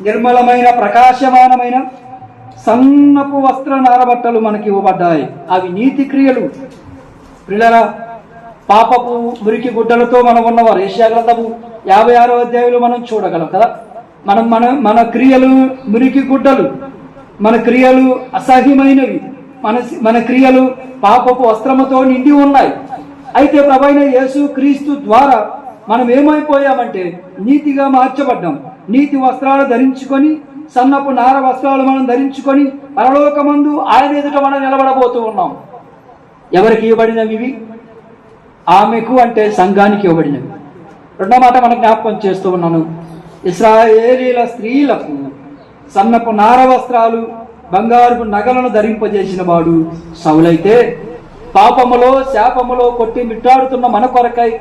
నిర్మలమైన ప్రకాశమానమైన సన్నపు వస్త్ర నారబట్టలు మనకి ఇవ్వబడ్డాయి. అవి నీతి క్రియలు. పిల్లల, పాపపు మురికి గుడ్డలతో మనం ఉన్నవారు యెషయా గ్రంథము 56వ అధ్యాయంలో మనం చూడగలం కదా. మన క్రియలు మురికి గుడ్డలు, మన క్రియలు అసహ్యమైనవి, మన క్రియలు పాపపు వస్త్రముతో నిండి ఉన్నాయి. అయితే ప్రభువైన యేసు క్రీస్తు ద్వారా మనం ఏమైపోయామంటే నీతిగా మార్చబడ్డాం. నీతి వస్త్రాలు ధరించుకొని, సన్నపు నార వస్త్రాలు మనం ధరించుకొని పరలోకమందు ఆయన ఎదుట మనం నిలబడబోతూ ఉన్నాం. ఎవరికి ఇవ్వబడినవి ఇవి? ఆమెకు అంటే సంఘానికి ఇవ్వబడినవి. రెండో మాట మనం జ్ఞాపకం చేస్తూ ఉన్నాను. ఇశ్రాయేలీల స్త్రీలకు సన్నపు నార వస్త్రాలు, బంగారు నగలను ధరింపజేసిన వాడు సౌలైతే, పాపములో శాపములో కొట్టి మిట్టాడుతున్న మన కొరకై,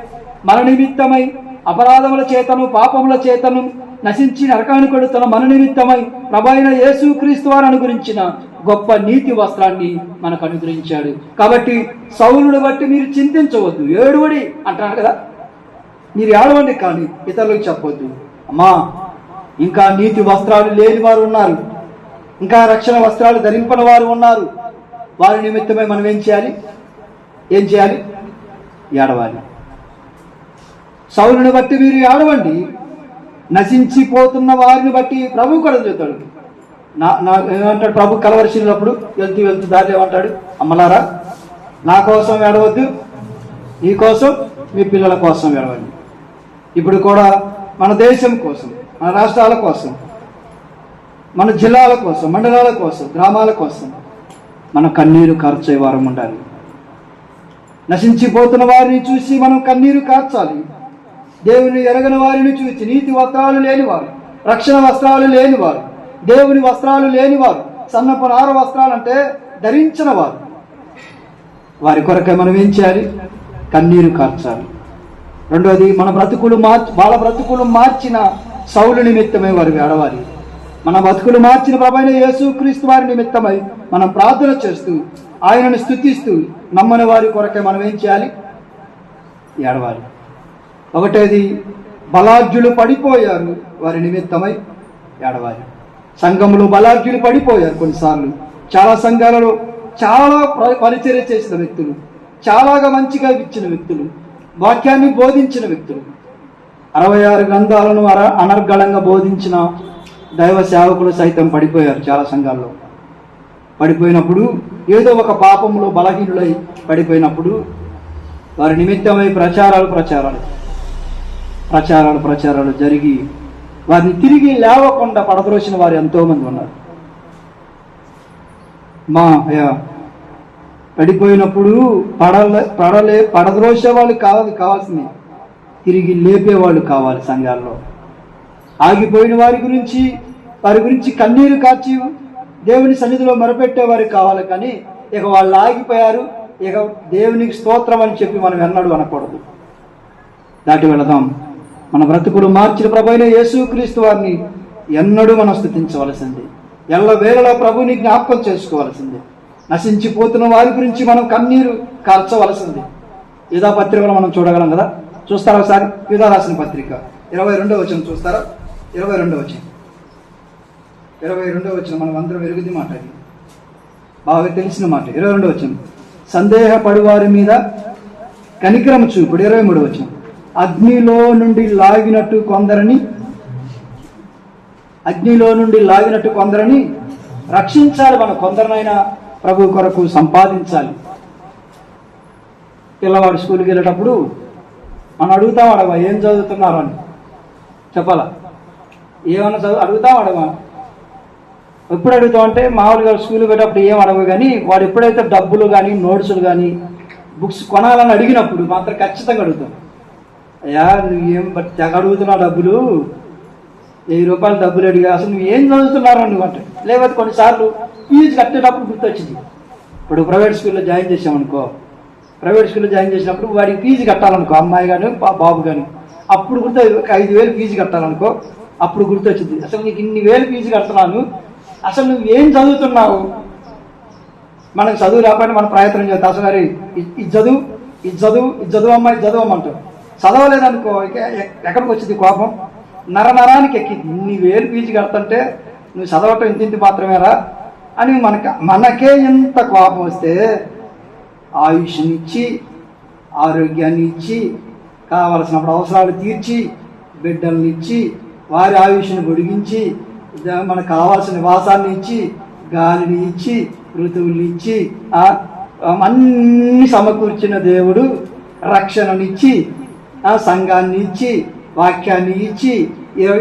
మన నిమిత్తమై, అపరాధముల చేతను పాపముల చేతను నశించి నరకాన్ని కొడుతున్న మన నిమిత్తమై ప్రభువైన యేసుక్రీస్తు వారు అనుగ్రహించిన గొప్ప నీతి వస్త్రాన్ని మనకు అనుగ్రహించాడు. కాబట్టి సౌలుని బట్టి మీరు చింతించవద్దు, ఏడువడి అంటారు కదా, మీరు ఏడవండి కానీ ఇతరులకు చెప్పవద్దు. అమ్మా, ఇంకా నీతి వస్త్రాలు లేని వారు ఉన్నారు, ఇంకా రక్షణ వస్త్రాలు ధరింపని వారు ఉన్నారు. వారి నిమిత్తమై మనం ఏం చేయాలి? ఏడవాలి. సౌలుని బట్టి మీరు ఏడవండి, నశించిపోతున్న వారిని బట్టి ప్రభు కూడా చెబుతాడు. ఏమంటాడు ప్రభు? కలవరిసినప్పుడు వెళ్తూ దారి ఏమంటాడు? అమ్మలారా, నా కోసం ఏడవద్దు, నీ కోసం, మీ పిల్లల కోసం ఏడవండి. ఇప్పుడు కూడా మన దేశం కోసం, మన రాష్ట్రాల కోసం, మన జిల్లాల కోసం, మండలాల కోసం, గ్రామాల కోసం మన కన్నీరు కార్చే వారం ఉండాలి. నశించిపోతున్న వారిని చూసి మనం కన్నీరు కార్చాలి. దేవుని ఎరగని వారిని చూసి, నీతి వస్త్రాలు లేనివారు, రక్షణ వస్త్రాలు లేనివారు, దేవుని వస్త్రాలు లేనివారు, సన్నపు నార వస్త్రాలు అంటే ధరించిన వారు, వారి కొరకే మనం ఏం చేయాలి? కన్నీరు కార్చాలి. రెండోది, వాళ్ళ బ్రతుకులు మార్చిన సౌలు నిమిత్తమై వారు ఏడవాలి. మన బతుకులు మార్చిన ప్రభువైన యేసుక్రీస్తు వారి నిమిత్తమై మనం ప్రార్థన చేస్తూ, ఆయనను స్తుతిస్తూ, నమ్మని వారి కొరకే మనం ఏం చేయాలి? ఏడవాలి. ఒకటేది, బలాఢ్యులు పడిపోయారు, వారి నిమిత్తమై ఏడవాలి. సంఘములో బలాఢ్యులు పడిపోయారు. కొన్నిసార్లు చాలా సంఘాలలో చాలా పరిచర్య చేసిన వ్యక్తులు, చాలాగా మంచిగా ఇచ్చిన వ్యక్తులు, వాక్యాన్ని బోధించిన వ్యక్తులు, 66 గ్రంథాలను అనర్గళంగా బోధించిన దైవ సేవకులు సైతం పడిపోయారు. చాలా సంఘాల్లో పడిపోయినప్పుడు, ఏదో ఒక పాపంలో బలహీనులై పడిపోయినప్పుడు వారి నిమిత్తమై ప్రచారాలు జరిగి వారిని తిరిగి లేవకుండా పడద్రోసిన వారు ఎంతోమంది ఉన్నారు. పడిపోయినప్పుడు పడద్రోసే వాళ్ళు కావాల్సింది, తిరిగి లేపేవాళ్ళు కావాలి. సంఘాల్లో ఆగిపోయిన వారి గురించి కన్నీరు కార్చి దేవుని సన్నిధిలో మొరపెట్టేవారు కావాలి. కానీ ఇక వాళ్ళు ఆగిపోయారు, ఇక దేవునికి స్తోత్రం అని చెప్పి మనం ఎన్నడూ అనకూడదు. దాటి వెళదాం. మన బ్రతుకులు మార్చిన ప్రభువైన యేసుక్రీస్తు వారిని ఎన్నడూ మనం స్తుతించవలసింది. ఎల్లవేళలా ప్రభుని జ్ఞాపకం చేసుకోవాల్సింది. నశించిపోతున్న వారి గురించి మనం కన్నీరు కార్చవలసింది. యూదా పత్రికలో మనం చూడగలం కదా. చూస్తారా ఒకసారి? యూదా రాసిన పత్రిక 22వ వచనం చూస్తారా? 22వ వచనం మనం అందరం ఎరుగుది మాట, అది బాగా తెలిసిన మాట. 22వ వచనం, సందేహపడు వారి మీద కనికరము చూపుడు. 23వ వచనం, అగ్నిలో నుండి లాగినట్టు కొందరిని రక్షించాలి. మనం కొందరినైనా ప్రభు కొరకు సంపాదించాలి. పిల్లవాడు స్కూల్కి వెళ్ళేటప్పుడు మనం అడుగుతాం, అడగవా ఏం చదువుతున్నారు అని చెప్పాలా? ఏమన్నా అడుగుతాం, అడగవా? ఎప్పుడు అడుగుతాం అంటే మామూలుగా స్కూల్కి వెళ్ళేటప్పుడు ఏం అడగవు, కానీ వాడు ఎప్పుడైతే డబ్బులు కానీ నోట్సులు కానీ బుక్స్ కొనాలని అడిగినప్పుడు మాత్రం ఖచ్చితంగా అడుగుతాం. అయ్యా నువ్వేం తెగ అడుగుతున్నావు, డబ్బులు 1000 రూపాయలు డబ్బులు అడిగా, అసలు నువ్వు ఏం చదువుతున్నావు నువ్వు అంటే. లేకపోతే కొన్నిసార్లు ఫీజు కట్టేటప్పుడు గుర్తొచ్చింది. ఇప్పుడు ప్రైవేట్ స్కూల్లో జాయిన్ చేసామనుకో, ప్రైవేట్ స్కూల్లో జాయిన్ చేసినప్పుడు వాడికి ఫీజు కట్టాలనుకో, అమ్మాయి కానీ బాబు కానీ, అప్పుడు గుర్తు 5000 ఫీజు కట్టాలనుకో, అప్పుడు గుర్తొచ్చింది, అసలు నీకు ఇన్ని వేలు ఫీజు కడుతున్నాను, అసలు నువ్వు ఏం చదువుతున్నావు? మనకు చదువు లేకపోయినా మనం ప్రయత్నం చేస్తాం. అసలు అరే ఇది చదువు అమ్మాయి చదవమంటావు. చదవలేదనుకో ఇక ఎక్కడికి వచ్చింది కోపం, నరానికి ఎక్కింది. ఇన్ని వేలు ఫీజు కడుతుంటే నువ్వు చదవటం ఇంత మాత్రమేరా అని మనకే ఎంత కోపం వస్తే, ఆయుష్నిచ్చి ఆరోగ్యాన్ని ఇచ్చి కావలసినప్పుడు అవసరాలు తీర్చి బిడ్డల్ని ఇచ్చి వారి ఆయుష్ని పొడిగించి మనకు కావాల్సిన నివాసాన్ని ఇచ్చి, గాలిని ఇచ్చి, ఋతువుల్ని ఇచ్చి, అన్ని సమకూర్చిన దేవుడు రక్షణనిచ్చి, సంఘాన్ని ఇచ్చి, వాక్యాన్ని ఇచ్చి,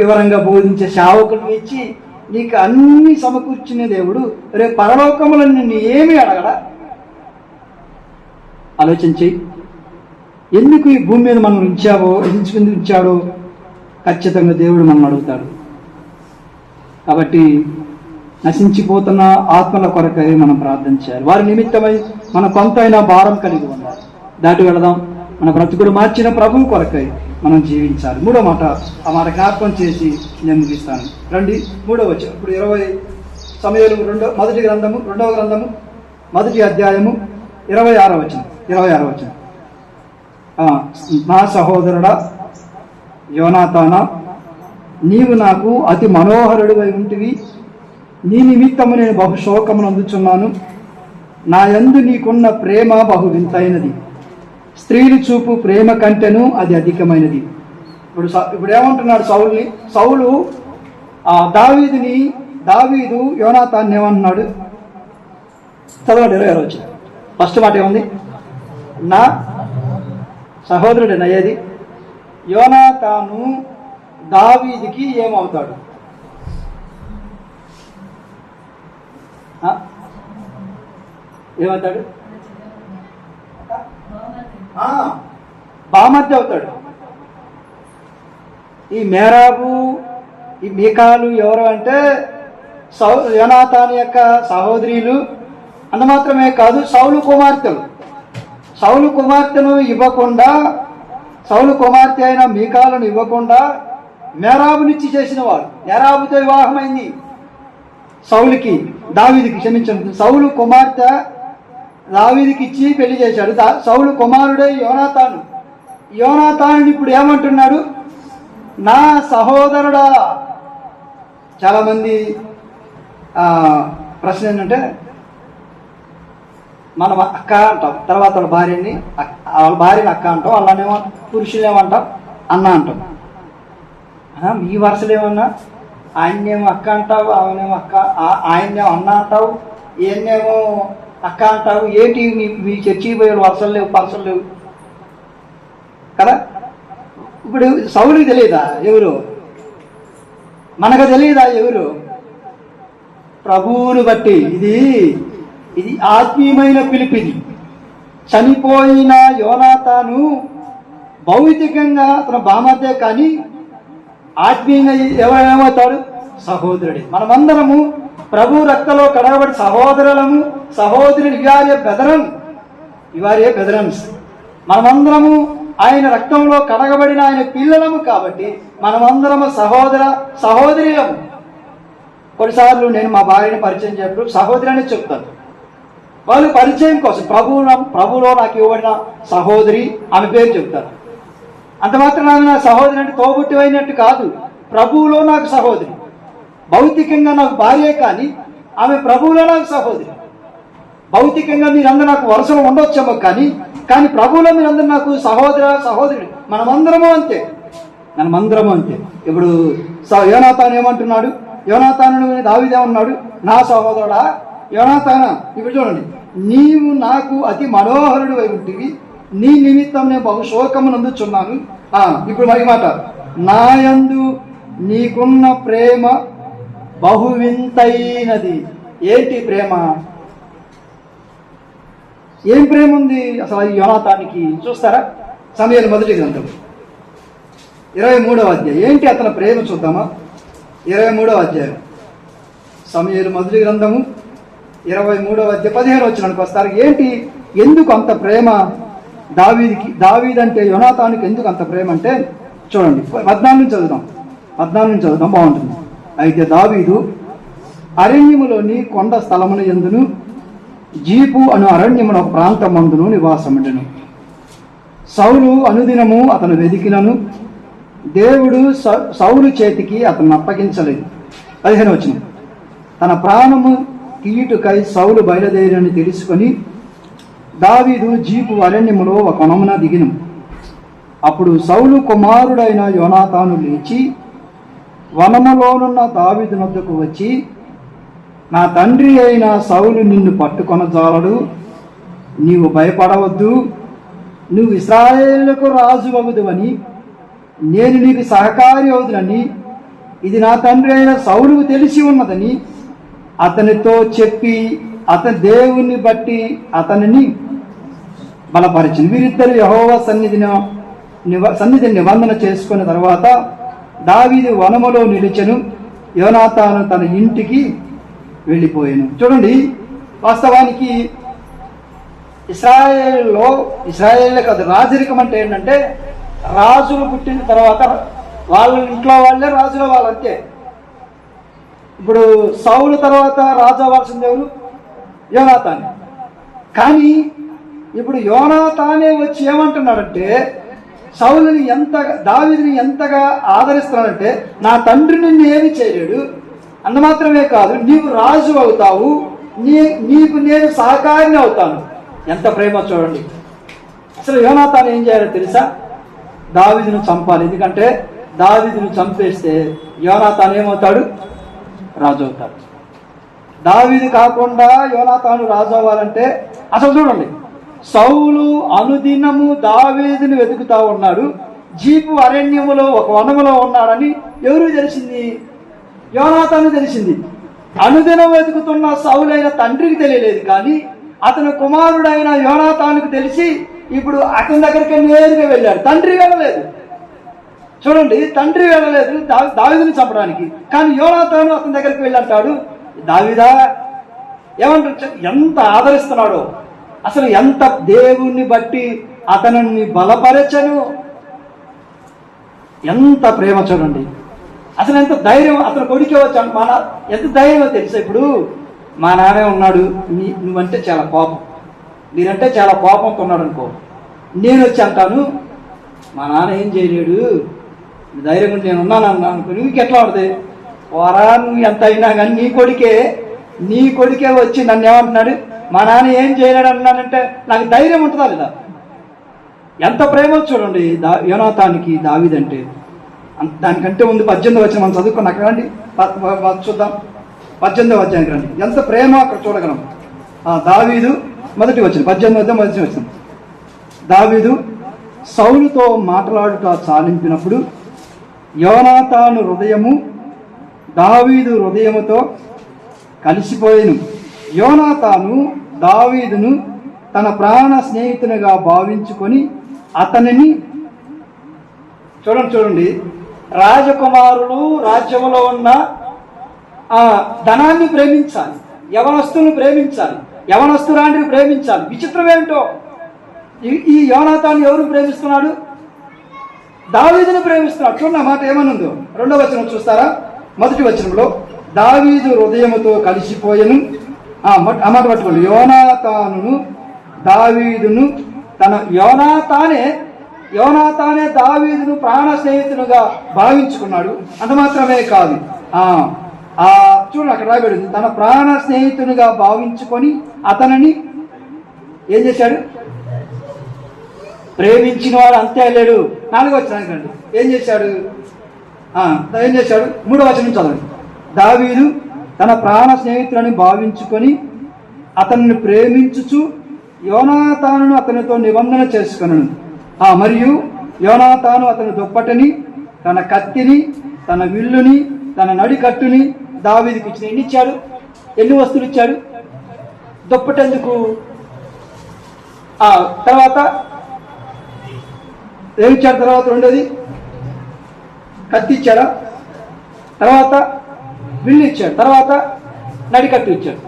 వివరంగా బోధించే సేవకులను ఇచ్చి, నీకు అన్ని సమకూర్చిన దేవుడు రేపు పరలోకములో నిన్ను ఏమీ అడగడా? ఆలోచించి ఎందుకు ఈ భూమి మీద మనం ఉంచావో, ఎందుకు ఉంచాడో ఖచ్చితంగా దేవుడు మనం అడుగుతాడు. కాబట్టి నశించిపోతున్న ఆత్మల కొరకై మనం ప్రార్థన చేయాలి. వారి నిమిత్తమై మన కొంతైనా భారం కలిగి ఉండాలి. దాటి వెళదాం. మన బ్రతుకుడు మార్చిన ప్రభువు కొరకై మనం జీవించాలి. మూడో మాట, ఆ మాట జ్ఞాపకం చేసి నేను ముగిస్తాను. రండి, 3వ వచనం. ఇప్పుడు 20 సమూయేలు మొదటి గ్రంథము 2వ గ్రంథము 1వ అధ్యాయము 26వ వచనం. నా సహోదరుడా యోనాతానా, నీవు నాకు అతి మనోహరుడివై ఉంటివి. నీ నిమిత్తము నేను బహుశోకమును అందుచున్నాను. నా యందు నీకున్న ప్రేమ బహు వింతైనది. స్త్రీలు చూపు ప్రేమ కంటెను అది అధికమైనది. ఇప్పుడు ఏమంటున్నాడు సౌలుని? సౌలు దావీదు యోనాతాన్ని ఏమంటున్నాడు? చదవండి 26వ వచనం. ఫస్ట్ మాట ఏముంది? నా సహోదరుడు నయ్యేది. యోనాతాను దావీదుకి ఏమవుతాడు? ఏమవుతాడు? బామర్ది అవుతాడు. ఈ మేరాబు, ఈ మీకాలు ఎవరు అంటే యోనాతాను యొక్క సహోదరులు అంత మాత్రమే కాదు, సౌలు కుమార్తెను ఇవ్వకుండా, సౌలు కుమార్తె అయిన మీకాలను ఇవ్వకుండా మేరాబునిచ్చి చేసిన వాడు. మేరాబుతో వివాహమైంది సౌలుకి, దావీదుకి, క్షమించండి, సౌలు కుమార్తె దావీదుకి ఇచ్చి పెళ్లి చేశాడు. సౌలు కుమారుడే యోనాతాను. యోనాతాను ఇప్పుడు ఏమంటున్నాడు? నా సహోదరుడా. చాలామంది ప్రశ్న ఏంటంటే, మనం అక్క అంటాం, తర్వాత వాళ్ళ భార్యని అక్క అంటాం, వాళ్ళనేమో పురుషులు ఏమంటాం? అన్న అంటాం. ఈ వరుసలు ఏమన్నా ఆయన్నేమో అక్క అంటావు, ఆమెనేమో అక్క, ఆయన్నేమో అన్న అంటావు, ఈయన్నేమో అక్క అంటావు. ఏంటి మీ చర్చికి పోయే వరుసలు లేవు, పరసలు లేవు కదా? ఇప్పుడు సౌలుకి తెలియదా ఎవరు? మనకు తెలియదా ఎవరు? ప్రభువును బట్టి ఇది ఆత్మీయమైన పిలుపు. ఇది చనిపోయిన యోనాతాను భౌతికంగా అతను బామర్దే, కానీ ఆత్మీయంగా ఎవరేమవుతాడు? సహోదరుడే. మనమందరము ప్రభు రక్తలో కడగబడి సహోదరులము, సహోదరులు. ఇవారే బెదరన్స్. మనమందరము ఆయన రక్తంలో కడగబడిన ఆయన పిల్లలము కాబట్టి మనమందరము సహోదరులము. కొన్నిసార్లు నేను మా భార్యని పరిచయం చేప్పుడు సహోదరి అని చెప్తాను. వాళ్ళు పరిచయం కోసం ప్రభువులో నాకు ఇవ్వబడిన సహోదరి ఆమె పేరు చెప్తారు. అంత మాత్రం నా సహోదరి అంటే తోబుట్టి అయినట్టు కాదు. ప్రభువులో నాకు సహోదరి. భౌతికంగా నాకు భార్యే, కానీ ఆమె ప్రభువులో నాకు సహోదరి. భౌతికంగా మీరందరూ నాకు వరుసలు ఉండొచ్చేమో, కానీ ప్రభువులో మీరందరూ నాకు సహోదరుడు. మనమందరము అంతే. ఇప్పుడు యోనాతాను ఏమంటున్నాడు? యోనాతాను దావీదు ఏమన్నాడు? నా సహోదరుడా యోనాతానా, ఇప్పుడు చూడండి, నీవు నాకు అతి మనోహరుడు అయి ఉంటివి. నీ నిమిత్తం నేను బహుశోకమును అందుచున్నాను. ఇప్పుడు మరి మాట, నాయందు నీకున్న ప్రేమ బహు వింతైనది. ఏంటి ప్రేమ? ఏం ప్రేమ ఉంది అసలు ఈ యోనాతానికి? చూస్తారా? సమూయేలు మొదటి గ్రంథం 23వ అధ్యాయం. ఏంటి అతని ప్రేమ చూద్దామా? 23వ అధ్యాయం సమూయేలు మొదటి గ్రంథము 23వ అధ్యాయం 15వ వచనానికి వస్తారు. ఏంటి, ఎందుకు అంత ప్రేమ దావీదంటే యోనాతానికి ఎందుకు అంత ప్రేమ అంటే చూడండి, 14 నుంచి చదువుదాం బాగుంటుంది. అయితే దావీదు అరణ్యములోని కొండ స్థలమును యందును జీపు అను అరణ్యమున ఒక ప్రాంతమందును నివాసముండెను. సౌలు అనుదినము అతను వెదికినను దేవుడు సౌలు చేతికి అతను అప్పగించలేదు. 15వ వచనం. తన ప్రాణము తీయుటకై సౌలు బయలుదేరని తెలుసుకొని దావీదు జీపు అరణ్యములో ఒక కొనమున దిగిను. అప్పుడు సౌలు కుమారుడైన యోనాతాను లేచి వనములోనున్న దావీదు వద్దకు వచ్చి, నా తండ్రి అయిన సౌలు నిన్ను పట్టుకొనజాలడు, నీవు భయపడవద్దు, నువ్వు ఇశ్రాయేలుకు రాజు అవుదువని, నేను నీకు సహకారి అవుదునని, ఇది నా తండ్రి అయిన సౌలుకు తెలిసి ఉన్నదని అతనితో చెప్పి అతని దేవుని బట్టి అతనిని బలపరిచింది. వీరిద్దరు యెహోవా సన్నిధిని నిబంధన చేసుకున్న తర్వాత దావీదు వనములో నిలిచెను, యోనాతాను తన ఇంటికి వెళ్ళిపోయాను. చూడండి, వాస్తవానికి ఇశ్రాయేల్ కాదు, రాజరికం అంటే ఏంటంటే రాజులు పుట్టిన తర్వాత వాళ్ళ ఇంట్లో వాళ్ళే రాజుల వాళ్ళంతే. ఇప్పుడు సౌలు తర్వాత రాజు అవ్వాల్సింది ఎవరు? యోనాతానే. కానీ ఇప్పుడు యోనాతానే వచ్చి ఏమంటున్నాడంటే, సౌలుని దావీదుని ఎంతగా ఆదరిస్తున్నాడంటే, నా తండ్రి నిన్ను ఏమి చేయలేడు, అంత మాత్రమే కాదు, నీవు రాజు అవుతావు, నీకు నేను సహకారిని అవుతాను. ఎంత ప్రేమ చూడండి. అసలు యోనాతాను ఏం చేయాలో తెలుసా? దావీదును చంపాలి. ఎందుకంటే దావీదును చంపేస్తే యోనాతాను ఏమవుతాడు? రాజు అవుతాడు. దావీదు కాకుండా యోనాతాను రాజు అవ్వాలంటే, అసలు చూడండి, సౌలు అనుదినము దావీదుని వెతుకుతా ఉన్నాడు. జీపు అరణ్యములో ఒక వనములో ఉన్నాడని ఎవరు తెలిసింది? యోనాతాను తెలిసింది. అనుదినం వెతుకుతున్న సౌలైన తండ్రికి తెలియలేదు, కానీ అతని కుమారుడైన యోనాతానుకు తెలిసి ఇప్పుడు అతని దగ్గరికి నేరుగా వెళ్ళాడు. తండ్రి వెళ్ళలేదు. చూడండి, తండ్రి వెళ్ళలేదు దావీదుని చంపడానికి, కానీ యోనాతాను అతని దగ్గరికి వెళ్ళంటాడు, దావీదా ఏమంటారు? ఎంత ఆదరిస్తున్నాడో, అసలు ఎంత దేవుణ్ణి బట్టి అతనిని బలపరచను, ఎంత ప్రేమ చూడండి. అసలు ఎంత ధైర్యం అతను కొడుకే వచ్చాడు. ఎంత ధైర్యమో తెలుసా? ఇప్పుడు మా నాన్నే ఉన్నాడు, నువ్వంటే చాలా కోపం, మీరంటే చాలా కోపంతో ఉన్నాడు అనుకో, నేను వచ్చి అంటాను, మా నాన్న ఏం చేయలేడు, ధైర్యం నేను ఉన్నాను అనుకో, నీకు ఎట్లా ఉంటుంది? వారా నువ్వు ఎంత అయినా కానీ నీ కొడుకే వచ్చి నన్ను ఏమంటున్నాడు, మా నాన్న ఏం చేయలేడు అన్నానంటే నాకు ధైర్యం ఉంటుందా లేదా? ఎంత ప్రేమ చూడండి యోనాతానికి దావీదంటే. దానికంటే ముందు 18వ వచనం మనం చదువుకున్నాం. అక్కడ రండి, చూద్దాం. 18వ అధ్యాయానికి రండి. ఎంత ప్రేమ అక్కడ చూడగలం. దావీదు మొదటి వచనం, 18వ మొదటి వచనం. దావీదు సౌలుతో మాట్లాడుట చాలింపినప్పుడు యోనాతాను హృదయము దావీదు హృదయముతో కలిసిపోయెను. యోనాతాను దావీదును తన ప్రాణ స్నేహితునిగా భావించుకొని అతనిని, చూడండి, రాజకుమారులు రాజ్యంలో ఉన్న ధనాన్ని ప్రేమించాలి, యవనస్తులను ప్రేమించాలి, యవనస్తురాంటిని ప్రేమించాలి. విచిత్రం ఏమిటో, ఈ యోనాతాను ఎవరు ప్రేమిస్తున్నాడు? దావీదుని ప్రేమిస్తున్నాడు. చూడండి ఆ మాట ఏమనుందో. 2వ వచనం చూస్తారా? మొదటి వచనంలో దావీదు హృదయముతో కలిసిపోయెను. ఆ మాట పట్టుకోండి. యోనాతానును దావీదును యోనాతానే దావీదును ప్రాణ స్నేహితునుగా భావించుకున్నాడు. అంత మాత్రమే కాదు, చూడండి అక్కడ రాయబడింది, తన ప్రాణ స్నేహితునిగా భావించుకొని అతనిని ఏం చేశాడు? ప్రేమించిన వాడు అంతే లేడు. 4వ వచనానికి రండి. ఏం చేశాడు? 3వ వచనం చదవండి. దావీదు తన ప్రాణ స్నేహితులని భావించుకొని అతనిని ప్రేమించుచు యోనాతానును అతనితో నిబంధన చేసుకొనెను. మరియు యోనాతాను అతని దుప్పటిని, తన కత్తిని, తన విల్లుని, తన నడికట్టుని దావీదుకి ఇచ్చిన. ఎన్ని ఇచ్చాడు? ఎన్ని వస్తువులు ఇచ్చాడు? దుప్పటి ఎందుకు? తర్వాత ఏమిచ్చాడు? తర్వాత రెండోది కత్తి ఇచ్చాడా? తర్వాత విల్లు ఇచ్చాడు, తర్వాత నడికట్టు ఇచ్చాడు.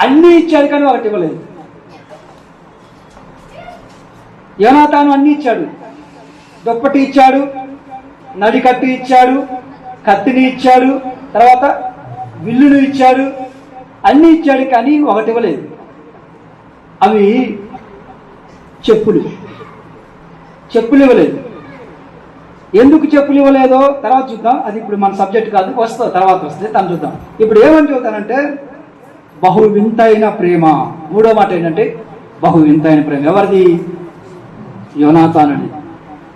అన్నీ ఇచ్చాడు, కానీ ఒకటి ఇవ్వలేదు. యోనాతాను అన్నీ ఇచ్చాడు. దుప్పటి ఇచ్చాడు, నడికట్టు ఇచ్చాడు, కత్తిని ఇచ్చాడు, తర్వాత విల్లును ఇచ్చాడు, అన్నీ ఇచ్చాడు, కానీ ఒకటి ఇవ్వలేదు. అవి చెప్పులు ఇవ్వలేదు. ఎందుకు చెప్పులు ఇవ్వలేదో తర్వాత చూద్దాం. అది ఇప్పుడు మన సబ్జెక్ట్ కాదు, తర్వాత వస్తుంది, తను చూద్దాం. ఇప్పుడు ఏమని చెబుతానంటే, బహు వింతైన ప్రేమ. 3వ మాట ఏంటంటే బహు వింతైన ప్రేమ. ఎవరిది? యోనాతానుది.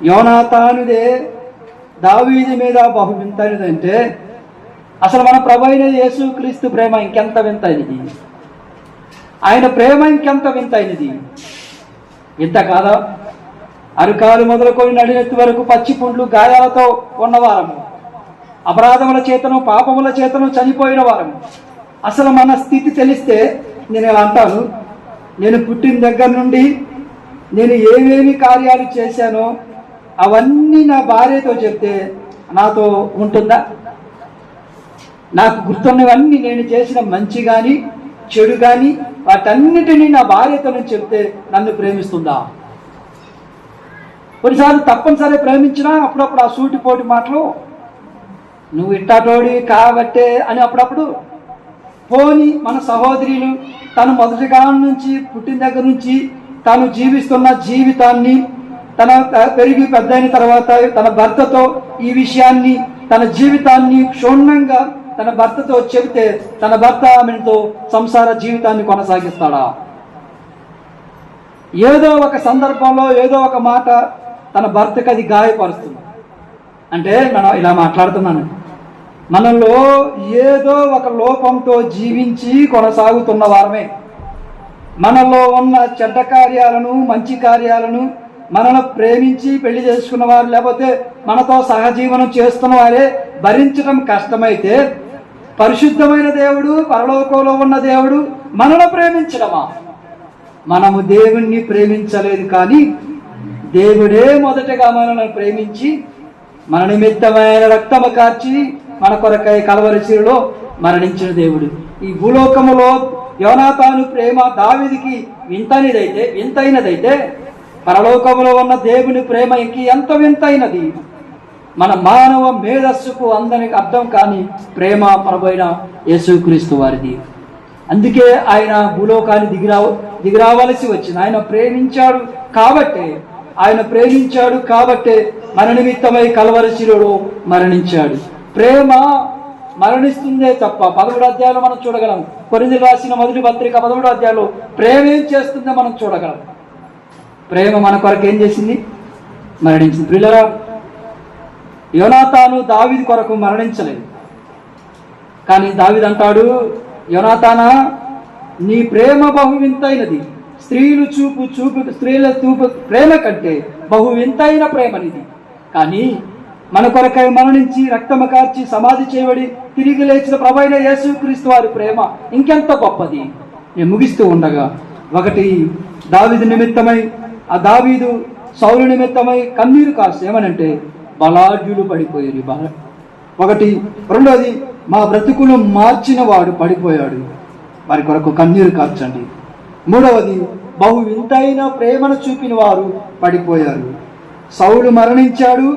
యోనాతానుదే దావీదు మీద బహు వింతైనదంటే అసలు మన ప్రభు అయిన యేసుక్రీస్తు ప్రేమ ఇంకెంత వింతైనది, ఆయన ప్రేమ ఇంకెంత వింతైనది. ఇంత కాదా? అరికాలు మొదలుకొని నడినెత్తి వరకు పచ్చి పుండ్లు గాయాలతో ఉన్నవారము, అపరాధముల చేతను పాపముల చేతను చనిపోయిన వారము. అసలు మన స్థితి తెలిస్తే నేను ఇలా అంటాను, నేను పుట్టిన దగ్గర నుండి నేను ఏమేమి కార్యాలు చేశానో అవన్నీ నా భార్యతో చెప్తే నాతో ఉంటుందా? నాకు గుర్తున్నవన్నీ నేను చేసిన మంచి కానీ చెడు కానీ వాటన్నిటినీ నా భార్యతో నేను చెప్తే నన్ను ప్రేమిస్తుందా? కొన్నిసార్లు తప్పనిసరి ప్రేమించినా అప్పుడప్పుడు ఆ సూటిపోటి మాటలు, నువ్వు ఇట్టాటోడి కాబట్టే అని అప్పుడప్పుడు. పోని మన సహోదరులు తను మొదటి కాలం నుంచి పుట్టిన దగ్గర నుంచి తాను జీవిస్తున్న జీవితాన్ని, తన పెరిగి పెద్దయిన తర్వాత తన భర్తతో ఈ విషయాన్ని, తన జీవితాన్ని క్షుణ్ణంగా తన భర్తతో చెబితే తన భర్త ఆమెతో సంసార జీవితాన్ని కొనసాగిస్తాడా? ఏదో ఒక సందర్భంలో ఏదో ఒక మాట తన భర్తకు అది గాయపరుస్తుంది. అంటే మనం ఇలా మాట్లాడుతున్నాను, మనలో ఏదో ఒక లోపంతో జీవించి కొనసాగుతున్న వారమే. మనలో ఉన్న చెడ్డ కార్యాలను మంచి కార్యాలను మనను ప్రేమించి పెళ్లి చేసుకున్న వారు, లేకపోతే మనతో సహజీవనం చేస్తున్న వారే భరించడం కష్టమైతే పరిశుద్ధమైన దేవుడు, పరలోకంలో ఉన్న దేవుడు మనను ప్రేమించడమా? మనము దేవుణ్ణి ప్రేమించలేదు, కానీ దేవుడే మొదటగా మనల్ని ప్రేమించి మన నిమిత్తమైన రక్తము కార్చి మన కొరకై కలవరి శిలువలో మరణించిన దేవుడు. ఈ భూలోకములో యోనాతాను ప్రేమ దావీదుకి వింతైనదైతే పరలోకములో ఉన్న దేవుని ప్రేమ ఇంక ఎంత వింతైనది. మన మానవ మేధస్సుకు అందరికి అర్థం కాని ప్రేమ ప్రభువైన యేసుక్రీస్తు వారిది. అందుకే ఆయన భూలోకాన్ని దిగిరావలసి వచ్చింది. ఆయన ప్రేమించాడు కాబట్టే మన నిమిత్తమై కలవరి శిలువలో మరణించాడు. ప్రేమ మరణిస్తుందే తప్ప 11 అధ్యాయంలో మనం చూడగలం. కొరింథీయులకు రాసిన మొదటి పత్రిక 11 అధ్యాయంలో ప్రేమ ఏం చేస్తుందో మనం చూడగలం. ప్రేమ మన కొరకు ఏం చేసింది? మరణించింది. ప్రియులారా, యోనాతాను దావీదు కొరకు మరణించలేదు, కానీ దావీదు అంటాడు, యోనాతానా, నీ ప్రేమ బహు వింతైనది, స్త్రీల చూపు ప్రేమ కంటే బహు వింతైన ప్రేమనిది. కానీ మన కొరకై మరణించి రక్తము కార్చి సమాధి చేయబడి తిరిగి లేచిన ప్రభువైన యేసుక్రీస్తు వారి ప్రేమ ఇంకెంత గొప్పది. నేను ముగిస్తూ ఉండగా, ఒకటి దావీదు నిమిత్తమై, ఆ దావీదు సౌలు నిమిత్తమై కన్నీరు కాస్త ఏమనంటే బలాఢ్యులు పడిపోయారు. ఒకటి. రెండోది, మా బ్రతుకులు మార్చిన వాడు పడిపోయాడు, వారి కొరకు కన్నీరు కార్చండి. మూడవది, బహు వింతైన ప్రేమను చూపిన వారు పడిపోయారు. సౌలు మరణించాడు,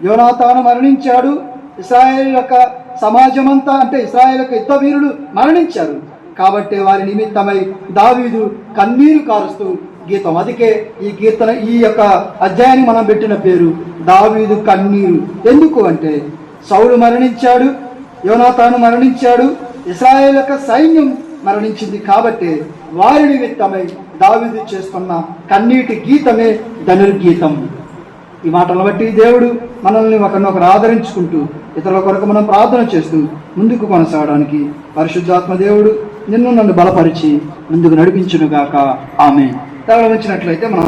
యోనాతాను మరణించాడు, ఇశ్రాయేలు యొక్క సమాజమంతా, అంటే ఇశ్రాయేలు యొక్క యుద్ధ వీరులు మరణించారు. కాబట్టి వారి నిమిత్తమై దావీదు కన్నీరు కారుస్తూ గీతం. అందుకే ఈ కీర్తన, ఈ యొక్క అధ్యాయాన్ని మనం పెట్టిన పేరు దావీదు కన్నీరు. ఎందుకు అంటే సౌలు మరణించాడు, యోనాతాను మరణించాడు, ఇశ్రాయేలు యొక్క సైన్యం మరణించింది. కాబట్టి వారి నిమిత్తమై దావీదు చేస్తున్న కన్నీటి గీతమే ధనుర్గీతం. ఈ మాటలను బట్టి దేవుడు మనల్ని ఒకరినొకరు ఆదరించుకుంటూ ఇతరుల కొరకు మనం ప్రార్థన చేస్తూ ముందుకు కొనసాగడానికి పరిశుద్ధాత్మ దేవుడు నన్ను బలపరిచి ముందుకు నడిపించునుగాక. ఆమేన్. తల వంచినట్లయితే మనం